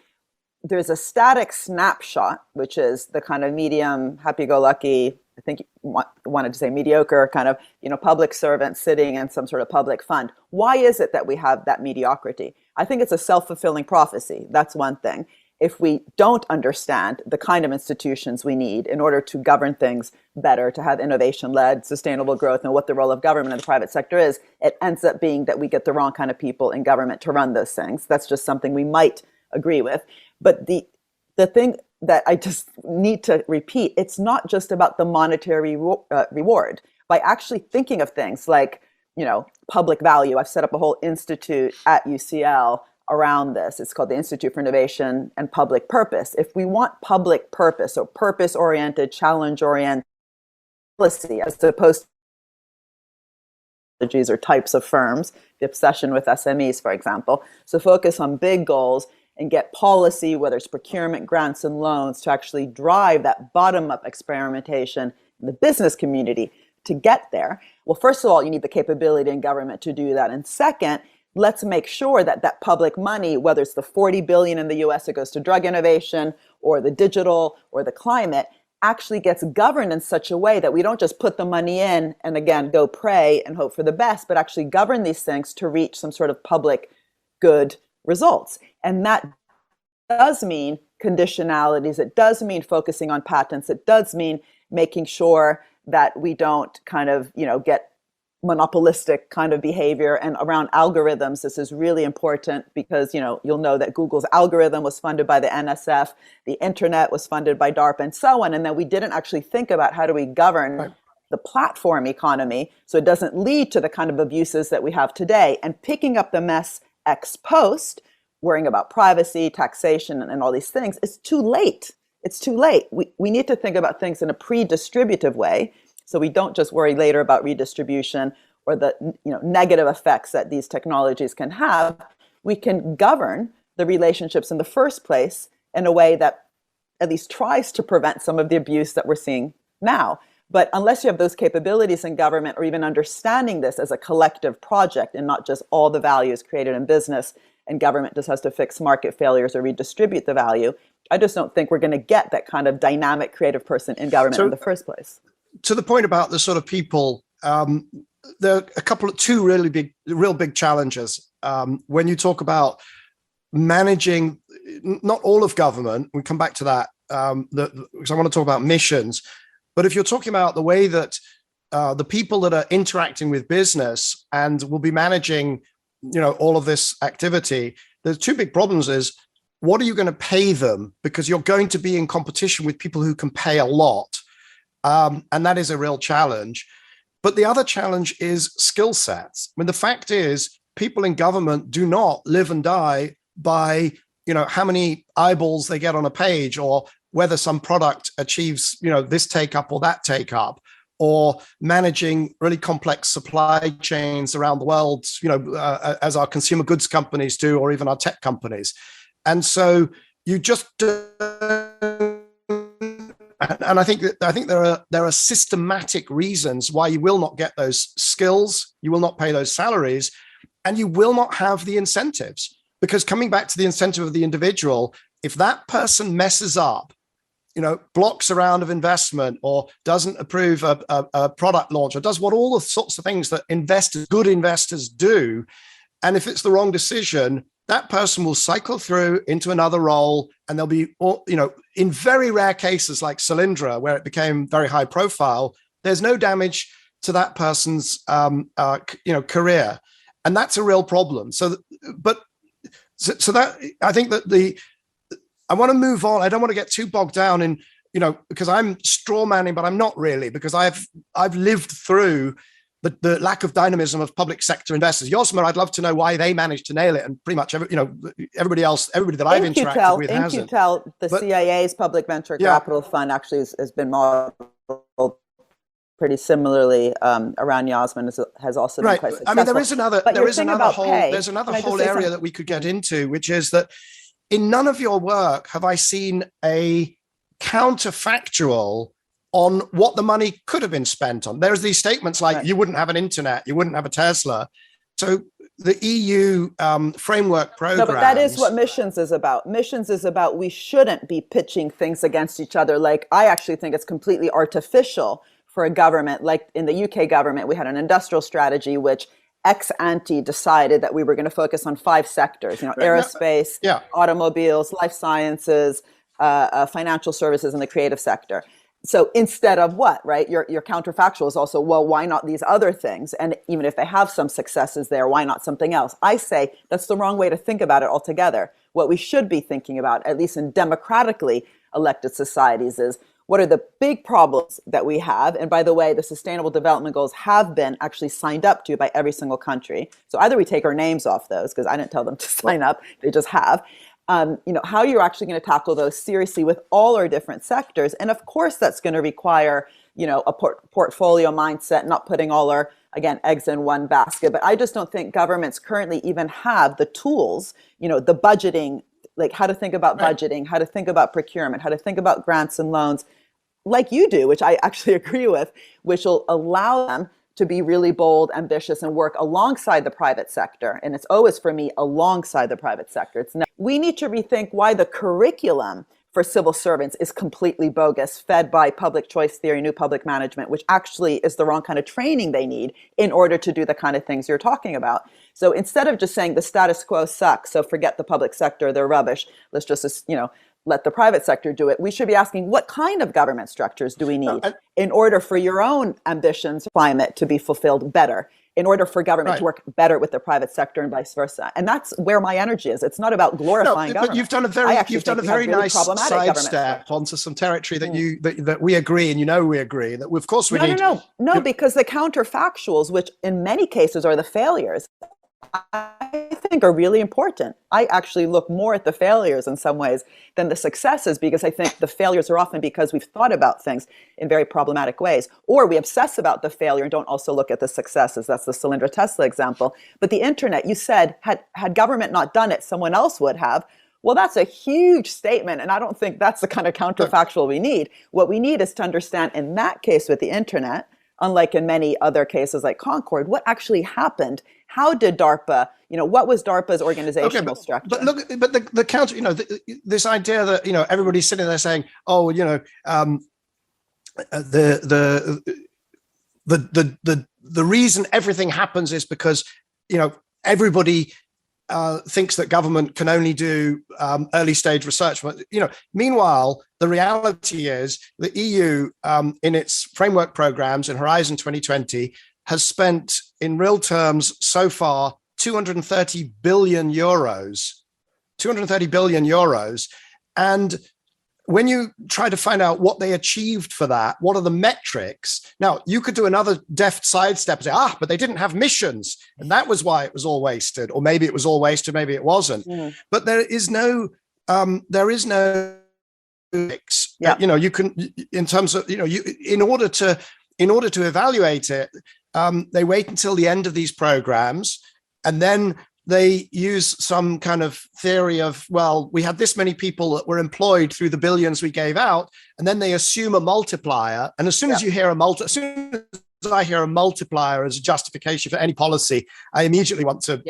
there's a static snapshot, which is the kind of medium, happy-go-lucky, I think you wanted to say mediocre, kind of, public servant sitting in some sort of public fund. Why is it that we have that mediocrity? I think it's a self-fulfilling prophecy. That's one thing. If we don't understand the kind of institutions we need in order to govern things better, to have innovation-led, sustainable growth, and what the role of government and the private sector is, it ends up being that we get the wrong kind of people in government to run those things. That's just something we might agree with. But the thing that I just need to repeat, it's not just about the monetary reward. By actually thinking of things like, public value, I've set up a whole institute at UCL around this. It's called the Institute for Innovation and Public Purpose. If we want public purpose, so purpose-oriented, challenge-oriented policy, as opposed to strategies or types of firms, the obsession with SMEs, for example, so focus on big goals and get policy, whether it's procurement, grants, and loans, to actually drive that bottom-up experimentation in the business community to get there. Well, first of all, you need the capability in government to do that. And second, let's make sure that that public money, whether it's the $40 billion in the US that goes to drug innovation or the digital or the climate, actually gets governed in such a way that we don't just put the money in and again, go pray and hope for the best, but actually govern these things to reach some sort of public good results. And that does mean conditionalities. It does mean focusing on patents. It does mean making sure that we don't kind of, get monopolistic kind of behavior. And around algorithms, this is really important because, you'll know that Google's algorithm was funded by the NSF, the internet was funded by DARPA and so on. And then we didn't actually think about how do we govern the platform economy so it doesn't lead to the kind of abuses that we have today. And picking up the mess ex post, worrying about privacy, taxation, and all these things, it's too late. It's too late. We need to think about things in a pre-distributive way, so we don't just worry later about redistribution or the negative effects that these technologies can have. We can govern the relationships in the first place in a way that at least tries to prevent some of the abuse that we're seeing now. But unless you have those capabilities in government or even understanding this as a collective project and not just all the values created in business and government just has to fix market failures or redistribute the value, I just don't think we're going to get that kind of dynamic creative person in government in the first place. To the point about the sort of people, there are two real big challenges. When you talk about managing, not all of government, we come back to that, because I want to talk about missions. But if you're talking about the way that the people that are interacting with business and will be managing, all of this activity, there's two big problems is, what are you going to pay them? Because you're going to be in competition with people who can pay a lot. And that is a real challenge. But the other challenge is skill sets. I mean, the fact is, people in government do not live and die by, how many eyeballs they get on a page or whether some product achieves, this take up or that take up, or managing really complex supply chains around the world, as our consumer goods companies do, or even our tech companies. And so you just and I think there are systematic reasons why you will not get those skills, you will not pay those salaries, and you will not have the incentives. Because coming back to the incentive of the individual, if that person messes up, blocks a round of investment, or doesn't approve a product launch, or does all the sorts of things that good investors do, and if it's the wrong decision, that person will cycle through into another role, and there'll be, in very rare cases like Solyndra, where it became very high profile, there's no damage to that person's, career, and that's a real problem. So that I think that I want to move on. I don't want to get too bogged down in, because I'm straw manning, but I'm not really, because I've lived through the lack of dynamism of public sector investors. Yosma, I'd love to know why they managed to nail it, and pretty much everybody that I've interacted with hasn't. The CIA's Public Venture Capital Fund actually has been modeled pretty similarly around Yasmin, has also been quite successful. I mean, there's another whole area that we could get into, which is that in none of your work have I seen a counterfactual on what the money could have been spent on. There's these statements like, you wouldn't have an internet, you wouldn't have a Tesla. So the EU framework program. No, but that is what missions is about. Missions is about, we shouldn't be pitching things against each other. Like, I actually think it's completely artificial for a government, like in the UK government, we had an industrial strategy, which ex ante decided that we were going to focus on 5 sectors, aerospace, automobiles, life sciences, financial services, and the creative sector. So instead of what, right? Your counterfactual is also, well, why not these other things? And even if they have some successes there, why not something else? I say that's the wrong way to think about it altogether. What we should be thinking about, at least in democratically elected societies, is what are the big problems that we have? And by the way, the Sustainable Development Goals have been actually signed up to by every single country. So either we take our names off those, because I didn't tell them to sign up, they just have. How you're actually going to tackle those seriously with all our different sectors. And of course, that's going to require, a portfolio mindset, not putting all our, again, eggs in one basket. But I just don't think governments currently even have the tools, the budgeting, like how to think about budgeting, how to think about procurement, how to think about grants and loans, like you do, which I actually agree with, which will allow them to be really bold, ambitious, and work alongside the private sector. And it's always, for me, alongside the private sector. We need to rethink why the curriculum for civil servants is completely bogus, fed by public choice theory, new public management, which actually is the wrong kind of training they need in order to do the kind of things you're talking about. So instead of just saying the status quo sucks, so forget the public sector, they're rubbish, let's just, let the private sector do it. We should be asking, what kind of government structures do we need in order for your own ambitions, climate, to be fulfilled better, in order for government to work better with the private sector and vice versa? And that's where my energy is. It's not about glorifying government. But you've done a very nice sidestep onto some territory that we agree, and we agree that of course we need. No, because the counterfactuals, which in many cases are the failures, I think are really important. I actually look more at the failures in some ways than the successes, because I think the failures are often because we've thought about things in very problematic ways, or we obsess about the failure and don't also look at the successes. That's the Solyndra Tesla example. But the internet, you said, had government not done it, someone else would have. Well, that's a huge statement, and I don't think that's the kind of counterfactual we need. What we need is to understand, in that case with the internet, unlike in many other cases like Concord, what actually happened. How did DARPA, what was DARPA's organizational structure? But look, the counter, this idea that, everybody's sitting there saying, oh, the reason everything happens is because, everybody thinks that government can only do early stage research. But, meanwhile, the reality is the EU in its framework programs in Horizon 2020 has spent in real terms so far 230 billion euros. And when you try to find out what they achieved for that, what are the metrics? Now, you could do another deft sidestep and say, but they didn't have missions, and that was why it was all wasted. Or maybe it was all wasted, maybe it wasn't. But there is no mix. You can, in terms of, in order to in order to evaluate it, they wait until the end of these programs, and then they use some kind of theory of, well, we had this many people that were employed through the billions we gave out, and then they assume a multiplier. And as soon as you hear as soon as I hear a multiplier as a justification for any policy, I immediately want to,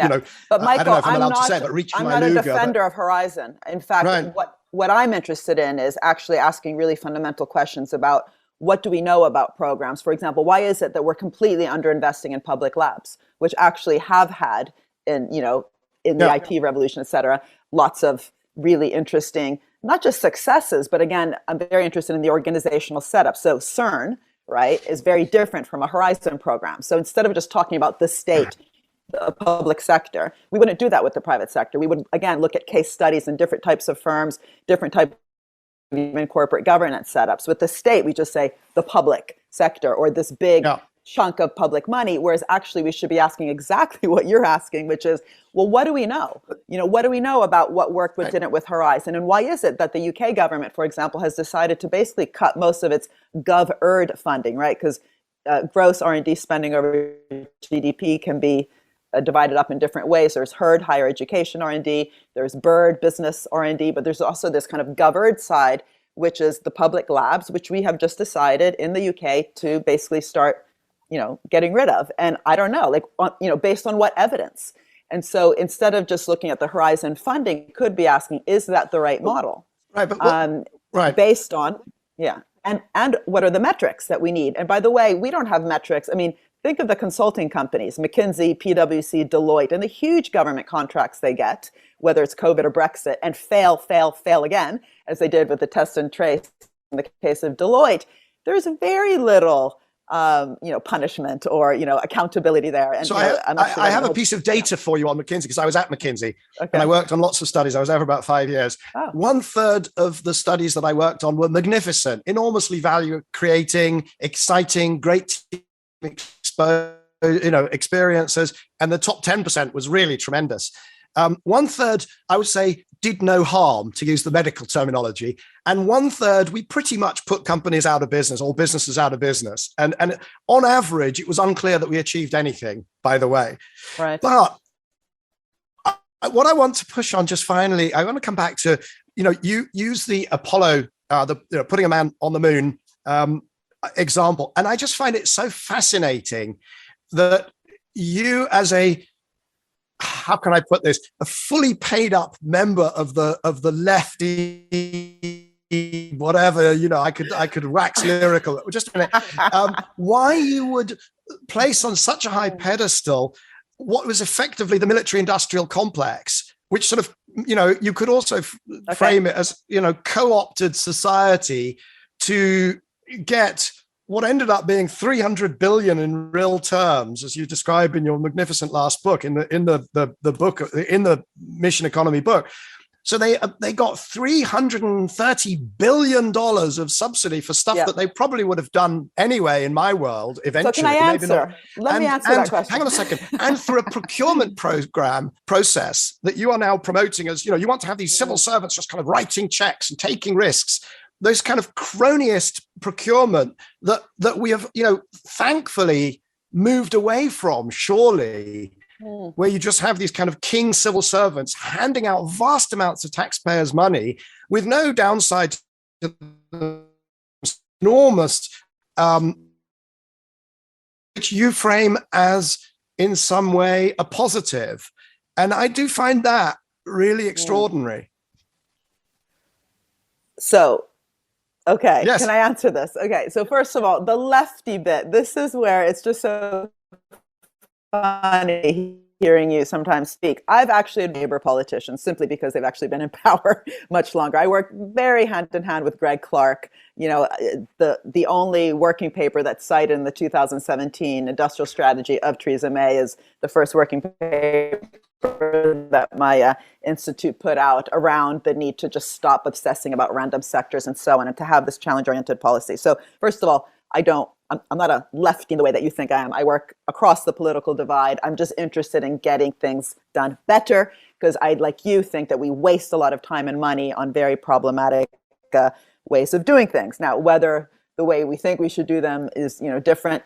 But Michael, I don't know if I'm allowed to say, but reach for my luger. I'm not a defender of Horizon. In fact, what I'm interested in is actually asking really fundamental questions about what do we know about programs? For example, why is it that we're completely underinvesting in public labs, which actually have had in the IT revolution, et cetera, lots of really interesting, not just successes, but again, I'm very interested in the organizational setup. So CERN, right, is very different from a Horizon program. So instead of just talking about the state, the public sector, we wouldn't do that with the private sector. We would, again, look at case studies in different types of firms, different types of even corporate governance setups. With the state, we just say the public sector or this big chunk of public money, whereas actually we should be asking exactly what you're asking, which is, well, what do we know? What do we know about what worked, what didn't with Horizon? And why is it that the UK government, for example, has decided to basically cut most of its gov-erd funding, right? Because gross R&D spending over GDP can be divided up in different ways. There's HERD, higher education R&D, there's BIRD, business R&D, but there's also this kind of gov-erd side, which is the public labs, which we have just decided in the UK to basically start getting rid of. And I don't know, based on what evidence? And so instead of just looking at the Horizon funding, could be asking, is that the right model? Right, but based on, and what are the metrics that we need? And by the way, we don't have metrics. I mean, think of the consulting companies, McKinsey, PwC, Deloitte, and the huge government contracts they get, whether it's COVID or Brexit, and fail again, as they did with the test and trace in the case of Deloitte. There's very little punishment or, accountability there. And so I have a piece of data for you on McKinsey, because I was at McKinsey and I worked on lots of studies. I was there for about 5 years. 1/3 of the studies that I worked on were magnificent, enormously value creating, exciting, great experiences. And the top 10% was really tremendous. 1/3, I would say, did no harm, to use the medical terminology. And 1/3, we pretty much put companies out of business, or businesses out of business. And on average, it was unclear that we achieved anything, by the way. Right. But what I want to push on just finally, I want to come back to, you use the Apollo, putting a man on the moon example. And I just find it so fascinating that you, as how can I put this, a fully paid up member of the lefty, whatever, I could wax lyrical. Just a minute. Why you would place on such a high pedestal what was effectively the military industrial complex, which sort of, you could also frame it as, co-opted society to get what ended up being 300 billion in real terms, as you describe in your magnificent last book, in the Mission Economy book. So they got $330 billion of subsidy for stuff that they probably would have done anyway in my world eventually. So can I answer? Let me answer that question. Hang on a second. And through a procurement process that you are now promoting as, you want to have these civil servants just kind of writing checks and taking risks. Those kind of cronyist procurement that we have, thankfully moved away from, surely, where you just have these kind of king civil servants handing out vast amounts of taxpayers' money with no downside to the enormous, which you frame as in some way a positive. And I do find that really extraordinary. So, okay, yes. Can I answer this? Okay, so first of all, the lefty bit, this is where it's just so funny hearing you sometimes speak. I've actually had neighbor politicians simply because they've actually been in power much longer. I work very hand in hand with Greg Clark. The only working paper that's cited in the 2017 industrial strategy of Theresa May is the first working paper that my institute put out around the need to just stop obsessing about random sectors and so on, and to have this challenge-oriented policy. So first of all, I'm not a lefty in the way that you think I am. I work across the political divide. I'm just interested in getting things done better, because I, like you, think that we waste a lot of time and money on very problematic ways of doing things. Now, whether the way we think we should do them is, different.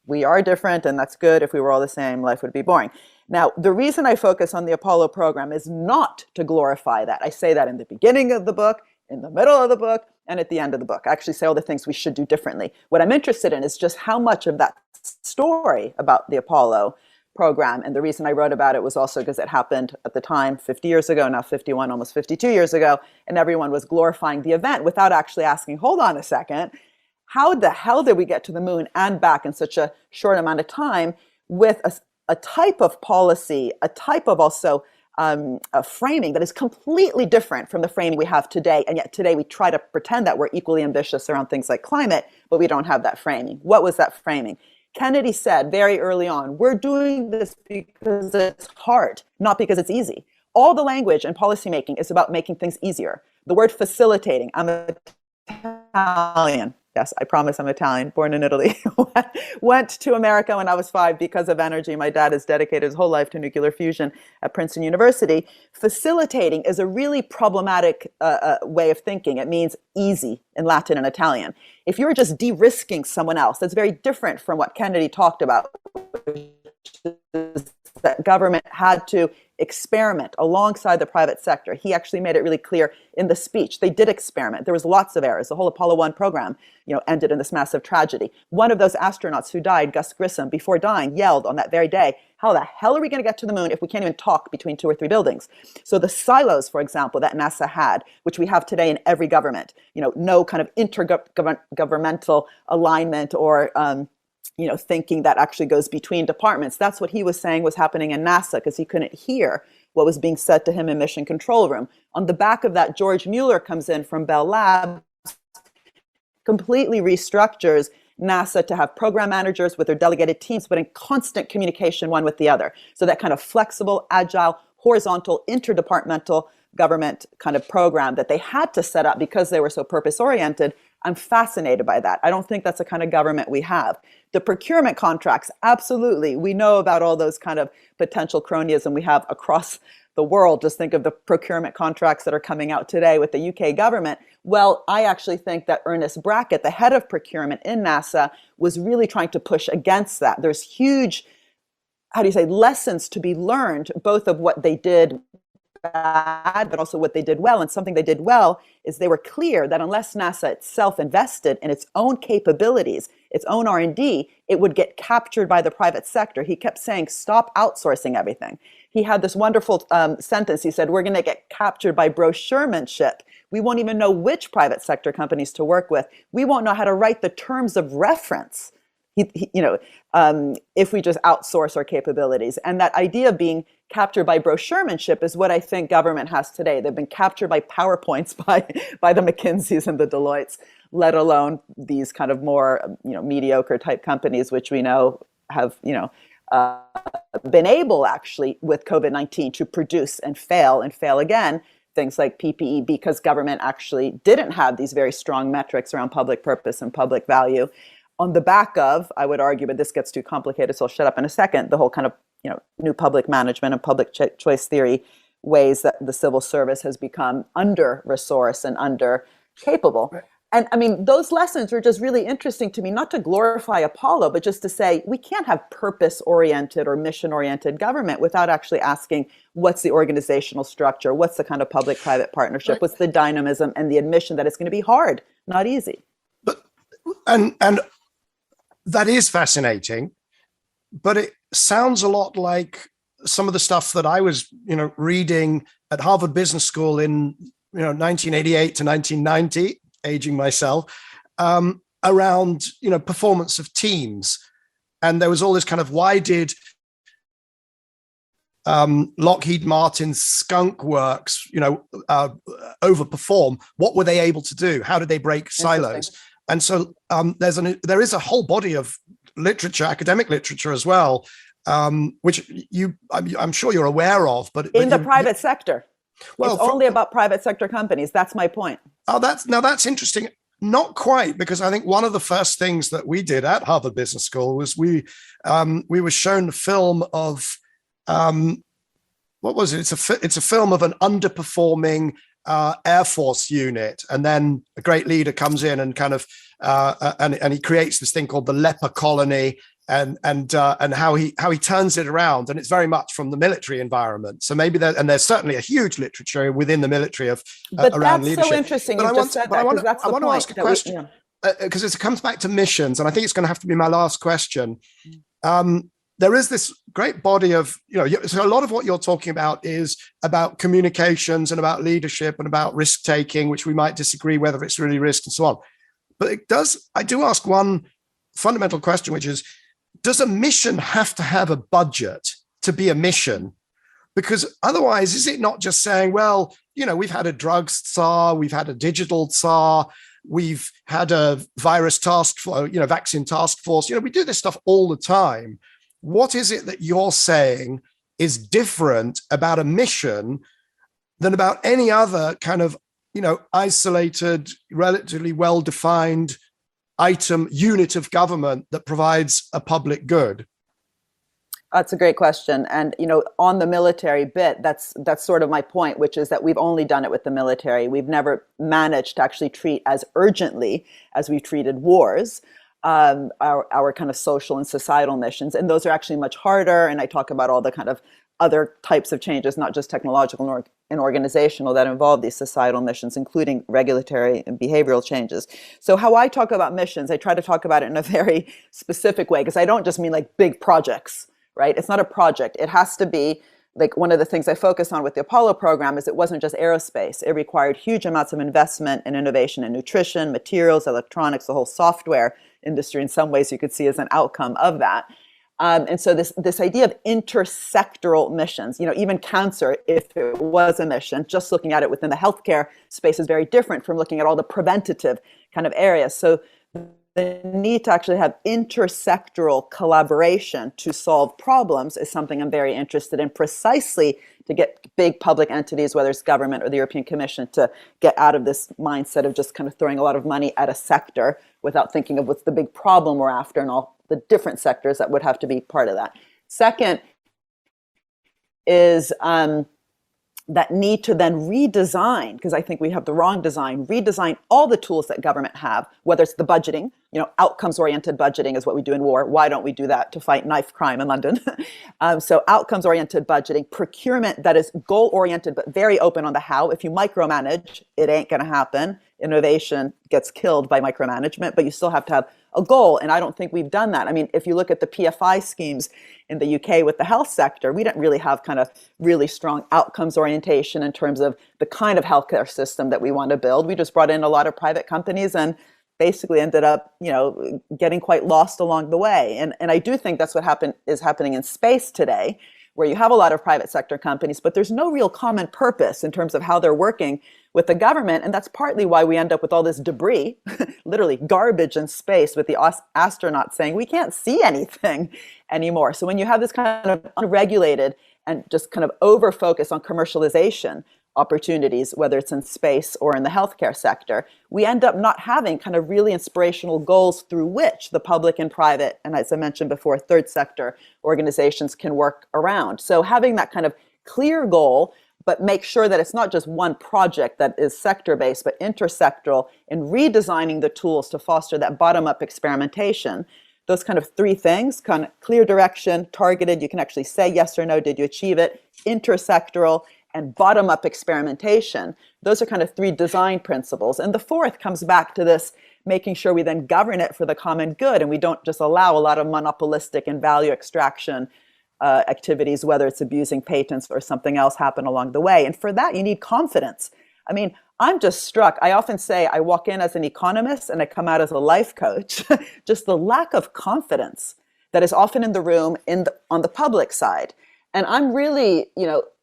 We are different, and that's good. If we were all the same, life would be boring. Now, the reason I focus on the Apollo program is not to glorify that. I say that in the beginning of the book, in the middle of the book, and at the end of the book. I actually say all the things we should do differently. What I'm interested in is just how much of that story about the Apollo program, and the reason I wrote about it was also because it happened at the time 50 years ago, now 51, almost 52 years ago, and everyone was glorifying the event without actually asking, hold on a second, how the hell did we get to the moon and back in such a short amount of time with a type of policy, a type of also a framing that is completely different from the framing we have today. And yet today we try to pretend that we're equally ambitious around things like climate, but we don't have that framing. What was that framing? Kennedy said very early on, we're doing this because it's hard, not because it's easy. All the language in policymaking is about making things easier. The word facilitating, I'm Italian. Yes, I promise I'm Italian, born in Italy. Went to America when I was 5 because of energy. My dad has dedicated his whole life to nuclear fusion at Princeton University. Facilitating is a really problematic way of thinking. It means easy in Latin and Italian. If you're just de-risking someone else, that's very different from what Kennedy talked about, that government had to experiment alongside the private sector. He actually made it really clear in the speech. They did experiment. There was lots of errors. The whole Apollo 1 program, ended in this massive tragedy. One of those astronauts who died, Gus Grissom, before dying, yelled on that very day, how the hell are we going to get to the moon if we can't even talk between 2 or 3 buildings? So the silos, for example, that NASA had, which we have today in every government, no kind of intergovernmental alignment or thinking that actually goes between departments. That's what he was saying was happening in NASA because he couldn't hear what was being said to him in Mission Control Room. On the back of that, George Mueller comes in from Bell Labs, completely restructures NASA to have program managers with their delegated teams, but in constant communication one with the other. So that kind of flexible, agile, horizontal, interdepartmental government kind of program that they had to set up because they were so purpose-oriented. I'm fascinated by that. I don't think that's the kind of government we have. The procurement contracts, absolutely. We know about all those kind of potential cronyism we have across the world. Just think of the procurement contracts that are coming out today with the UK government. Well, I actually think that Ernest Brackett, the head of procurement in NASA, was really trying to push against that. There's huge, lessons to be learned, both of what they did bad, but also what they did well. And something they did well is they were clear that unless NASA itself invested in its own capabilities, its own R&D, it would get captured by the private sector. He kept saying, stop outsourcing everything. He had this wonderful sentence. He said, we're going to get captured by brochuremanship. We won't even know which private sector companies to work with. We won't know how to write the terms of reference. If we just outsource our capabilities. And that idea of being captured by brochuremanship is what I think government has today. They've been captured by PowerPoints by the McKinseys and the Deloittes, let alone these kind of more mediocre type companies, which we know have been able actually with COVID-19 to produce and fail again things like PPE because government actually didn't have these very strong metrics around public purpose and public value. On the back of, I would argue, but this gets too complicated, so I'll shut up in a second, the whole kind of new public management and public choice theory ways that the civil service has become under-resourced and under-capable. Right. And I mean, those lessons are just really interesting to me, not to glorify Apollo, but just to say we can't have purpose-oriented or mission-oriented government without actually asking what's the organizational structure, what's the kind of public-private partnership, right. What's the dynamism and the admission that it's going to be hard, not easy. And that is fascinating, but it sounds a lot like some of the stuff that I was, reading at Harvard Business School in, 1988 to 1990, aging myself, around, performance of teams. And there was all this kind of, why did Lockheed Martin's skunk works, overperform? What were they able to do? How did they break silos? And so there is a whole body of literature, academic literature as well, which I'm sure you're aware of. But in the private sector, well, it's only about private sector companies. That's my point. Oh, that's interesting. Not quite, because I think one of the first things that we did at Harvard Business School was we were shown a film of what was it? It's a film of an underperforming Air Force unit, and then a great leader comes in and kind of and he creates this thing called the leper colony, and how he turns it around, and it's very much from the military environment. So maybe there's certainly a huge literature within the military of around leadership. That's so interesting. I want to ask a question because it comes back to missions, and I think it's going to have to be my last question. There is this great body of, so a lot of what you're talking about is about communications and about leadership and about risk taking, which we might disagree whether it's really risk and so on. But I do ask one fundamental question, which is, does a mission have to have a budget to be a mission? Because otherwise, is it not just saying, well, we've had a drugs tsar, we've had a digital tsar, we've had a virus task force, vaccine task force, we do this stuff all the time. What is it that you're saying is different about a mission than about any other kind of, isolated, relatively well-defined unit of government that provides a public good? That's a great question. And, on the military bit, that's sort of my point, which is that we've only done it with the military. We've never managed to actually treat as urgently as we've treated wars, our kind of social and societal missions. And those are actually much harder. And I talk about all the kind of other types of changes, not just technological and organizational, that involve these societal missions, including regulatory and behavioral changes. So how I talk about missions, I try to talk about it in a very specific way, because I don't just mean like big projects, right? It's not a project. It has to be like, one of the things I focus on with the Apollo program is it wasn't just aerospace. It required huge amounts of investment and innovation in nutrition, materials, electronics, the whole software industry. In some ways you could see as an outcome of that. And so this idea of intersectoral missions, even cancer, if it was a mission, just looking at it within the healthcare space is very different from looking at all the preventative kind of areas. So the need to actually have intersectoral collaboration to solve problems is something I'm very interested in, precisely to get big public entities, whether it's government or the European Commission, to get out of this mindset of just kind of throwing a lot of money at a sector without thinking of what's the big problem we're after and all the different sectors that would have to be part of that. Second is that need to then redesign, because I think we have the wrong redesign all the tools that government have, whether it's the budgeting, outcomes-oriented budgeting is what we do in war. Why don't we do that to fight knife crime in London? So outcomes-oriented budgeting, procurement that is goal-oriented but very open on the how. If you micromanage, it ain't going to happen. Innovation gets killed by micromanagement, but you still have to have a goal. And I don't think we've done that. I mean, if you look at the PFI schemes in the UK with the health sector, we didn't really have kind of really strong outcomes orientation in terms of the kind of healthcare system that we want to build. We just brought in a lot of private companies and basically ended up, getting quite lost along the way. And I do think that's what is happening in space today, where you have a lot of private sector companies, but there's no real common purpose in terms of how they're working with the government. And that's partly why we end up with all this debris, literally garbage in space, with the astronauts saying, we can't see anything anymore. So when you have this kind of unregulated and just kind of over focus on commercialization opportunities, whether it's in space or in the healthcare sector, we end up not having kind of really inspirational goals through which the public and private, and as I mentioned before, third sector organizations can work around. So having that kind of clear goal, but make sure that it's not just one project that is sector-based, but intersectoral, and redesigning the tools to foster that bottom-up experimentation. Those kind of three things, kind of clear direction, targeted, you can actually say yes or no, did you achieve it, intersectoral, and bottom-up experimentation. Those are kind of three design principles. And the fourth comes back to this, making sure we then govern it for the common good, and we don't just allow a lot of monopolistic and value extraction activities, whether it's abusing patents or something else, happen along the way. And for that, you need confidence. I mean, I'm just struck. I often say I walk in as an economist and I come out as a life coach. Just the lack of confidence that is often in the room on the public side. And I'm really,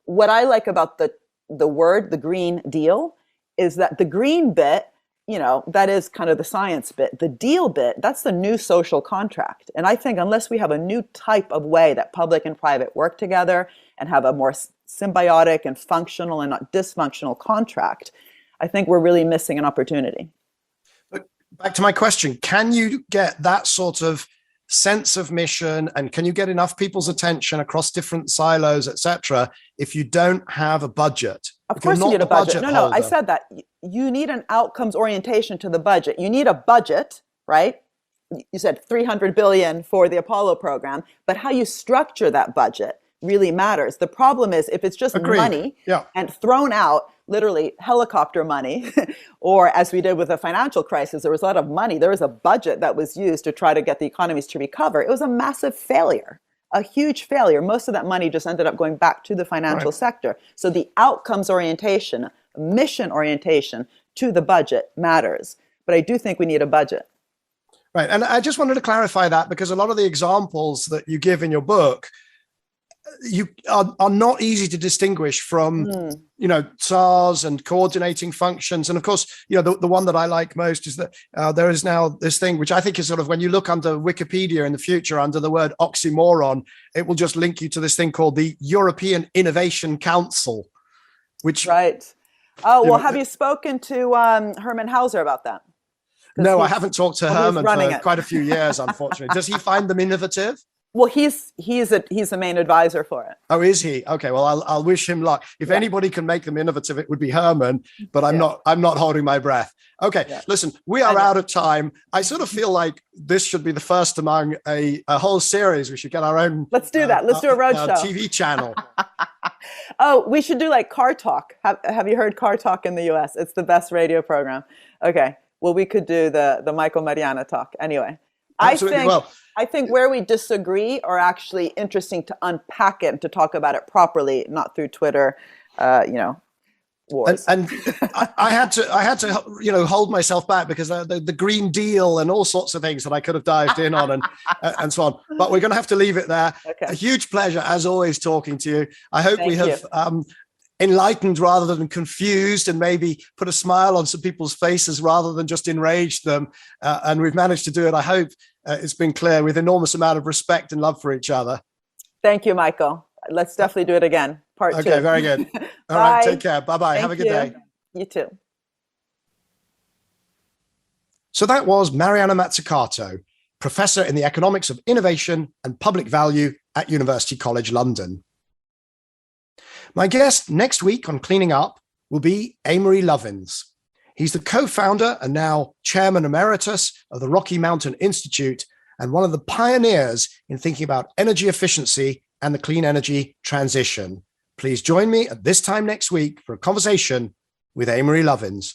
what I like about the word, the Green Deal, is that the green bit, that is kind of the science bit. The deal bit, that's the new social contract. And I think unless we have a new type of way that public and private work together and have a more symbiotic and functional and not dysfunctional contract, I think we're really missing an opportunity. But back to my question, can you get that sort of sense of mission and can you get enough people's attention across different silos, etc., if you don't have a budget? Of course you need a budget. No, I said that. You need an outcomes orientation to the budget. You need a budget, right? You said 300 billion for the Apollo program, but how you structure that budget really matters. The problem is if it's just money and thrown out, literally helicopter money, or as we did with the financial crisis, there was a lot of money. There was a budget that was used to try to get the economies to recover. It was a massive failure, a huge failure. Most of that money just ended up going back to the financial sector. So the outcomes orientation, mission orientation to the budget matters. But I do think we need a budget. Right. And I just wanted to clarify that because a lot of the examples that you give in your book, you are not easy to distinguish from, SARS and coordinating functions. And of course, the one that I like most is that there is now this thing, which I think is sort of when you look under Wikipedia in the future, under the word oxymoron, it will just link you to this thing called the European Innovation Council, which. Right. Oh, well, have you spoken to Herman Hauser about that? No, I haven't talked to Herman for quite a few years, unfortunately. Does he find them innovative? Well, he's the main advisor for it. Oh, is he? Okay. Well, I'll wish him luck. If anybody can make them innovative, it would be Herman. But I'm not holding my breath. Okay. Yeah. Listen, we are out of time. I sort of feel like this should be the first among a whole series. We should get our own. Let's do that. Let's do a roadshow. TV channel. Oh, we should do like Car Talk. Have you heard Car Talk in the U.S.? It's the best radio program. Okay. Well, we could do the Michael Mariana talk. Anyway. I think where we disagree are actually interesting to unpack it and to talk about it properly, not through Twitter, wars. And I had to, hold myself back because the Green Deal and all sorts of things that I could have dived in on and so on. But we're going to have to leave it there. Okay. A huge pleasure, as always, talking to you. I hope we have enlightened rather than confused and maybe put a smile on some people's faces rather than just enraged them. And we've managed to do it, I hope it's been clear, with enormous amount of respect and love for each other. Thank you, Michael. Let's definitely do it again. Part 2. Okay, very good. All right, take care. Bye-bye. Have a good day. You too. So that was Mariana Mazzucato, Professor in the Economics of Innovation and Public Value at University College London. My guest next week on Cleaning Up will be Amory Lovins. He's the co-founder and now chairman emeritus of the Rocky Mountain Institute and one of the pioneers in thinking about energy efficiency and the clean energy transition. Please join me at this time next week for a conversation with Amory Lovins.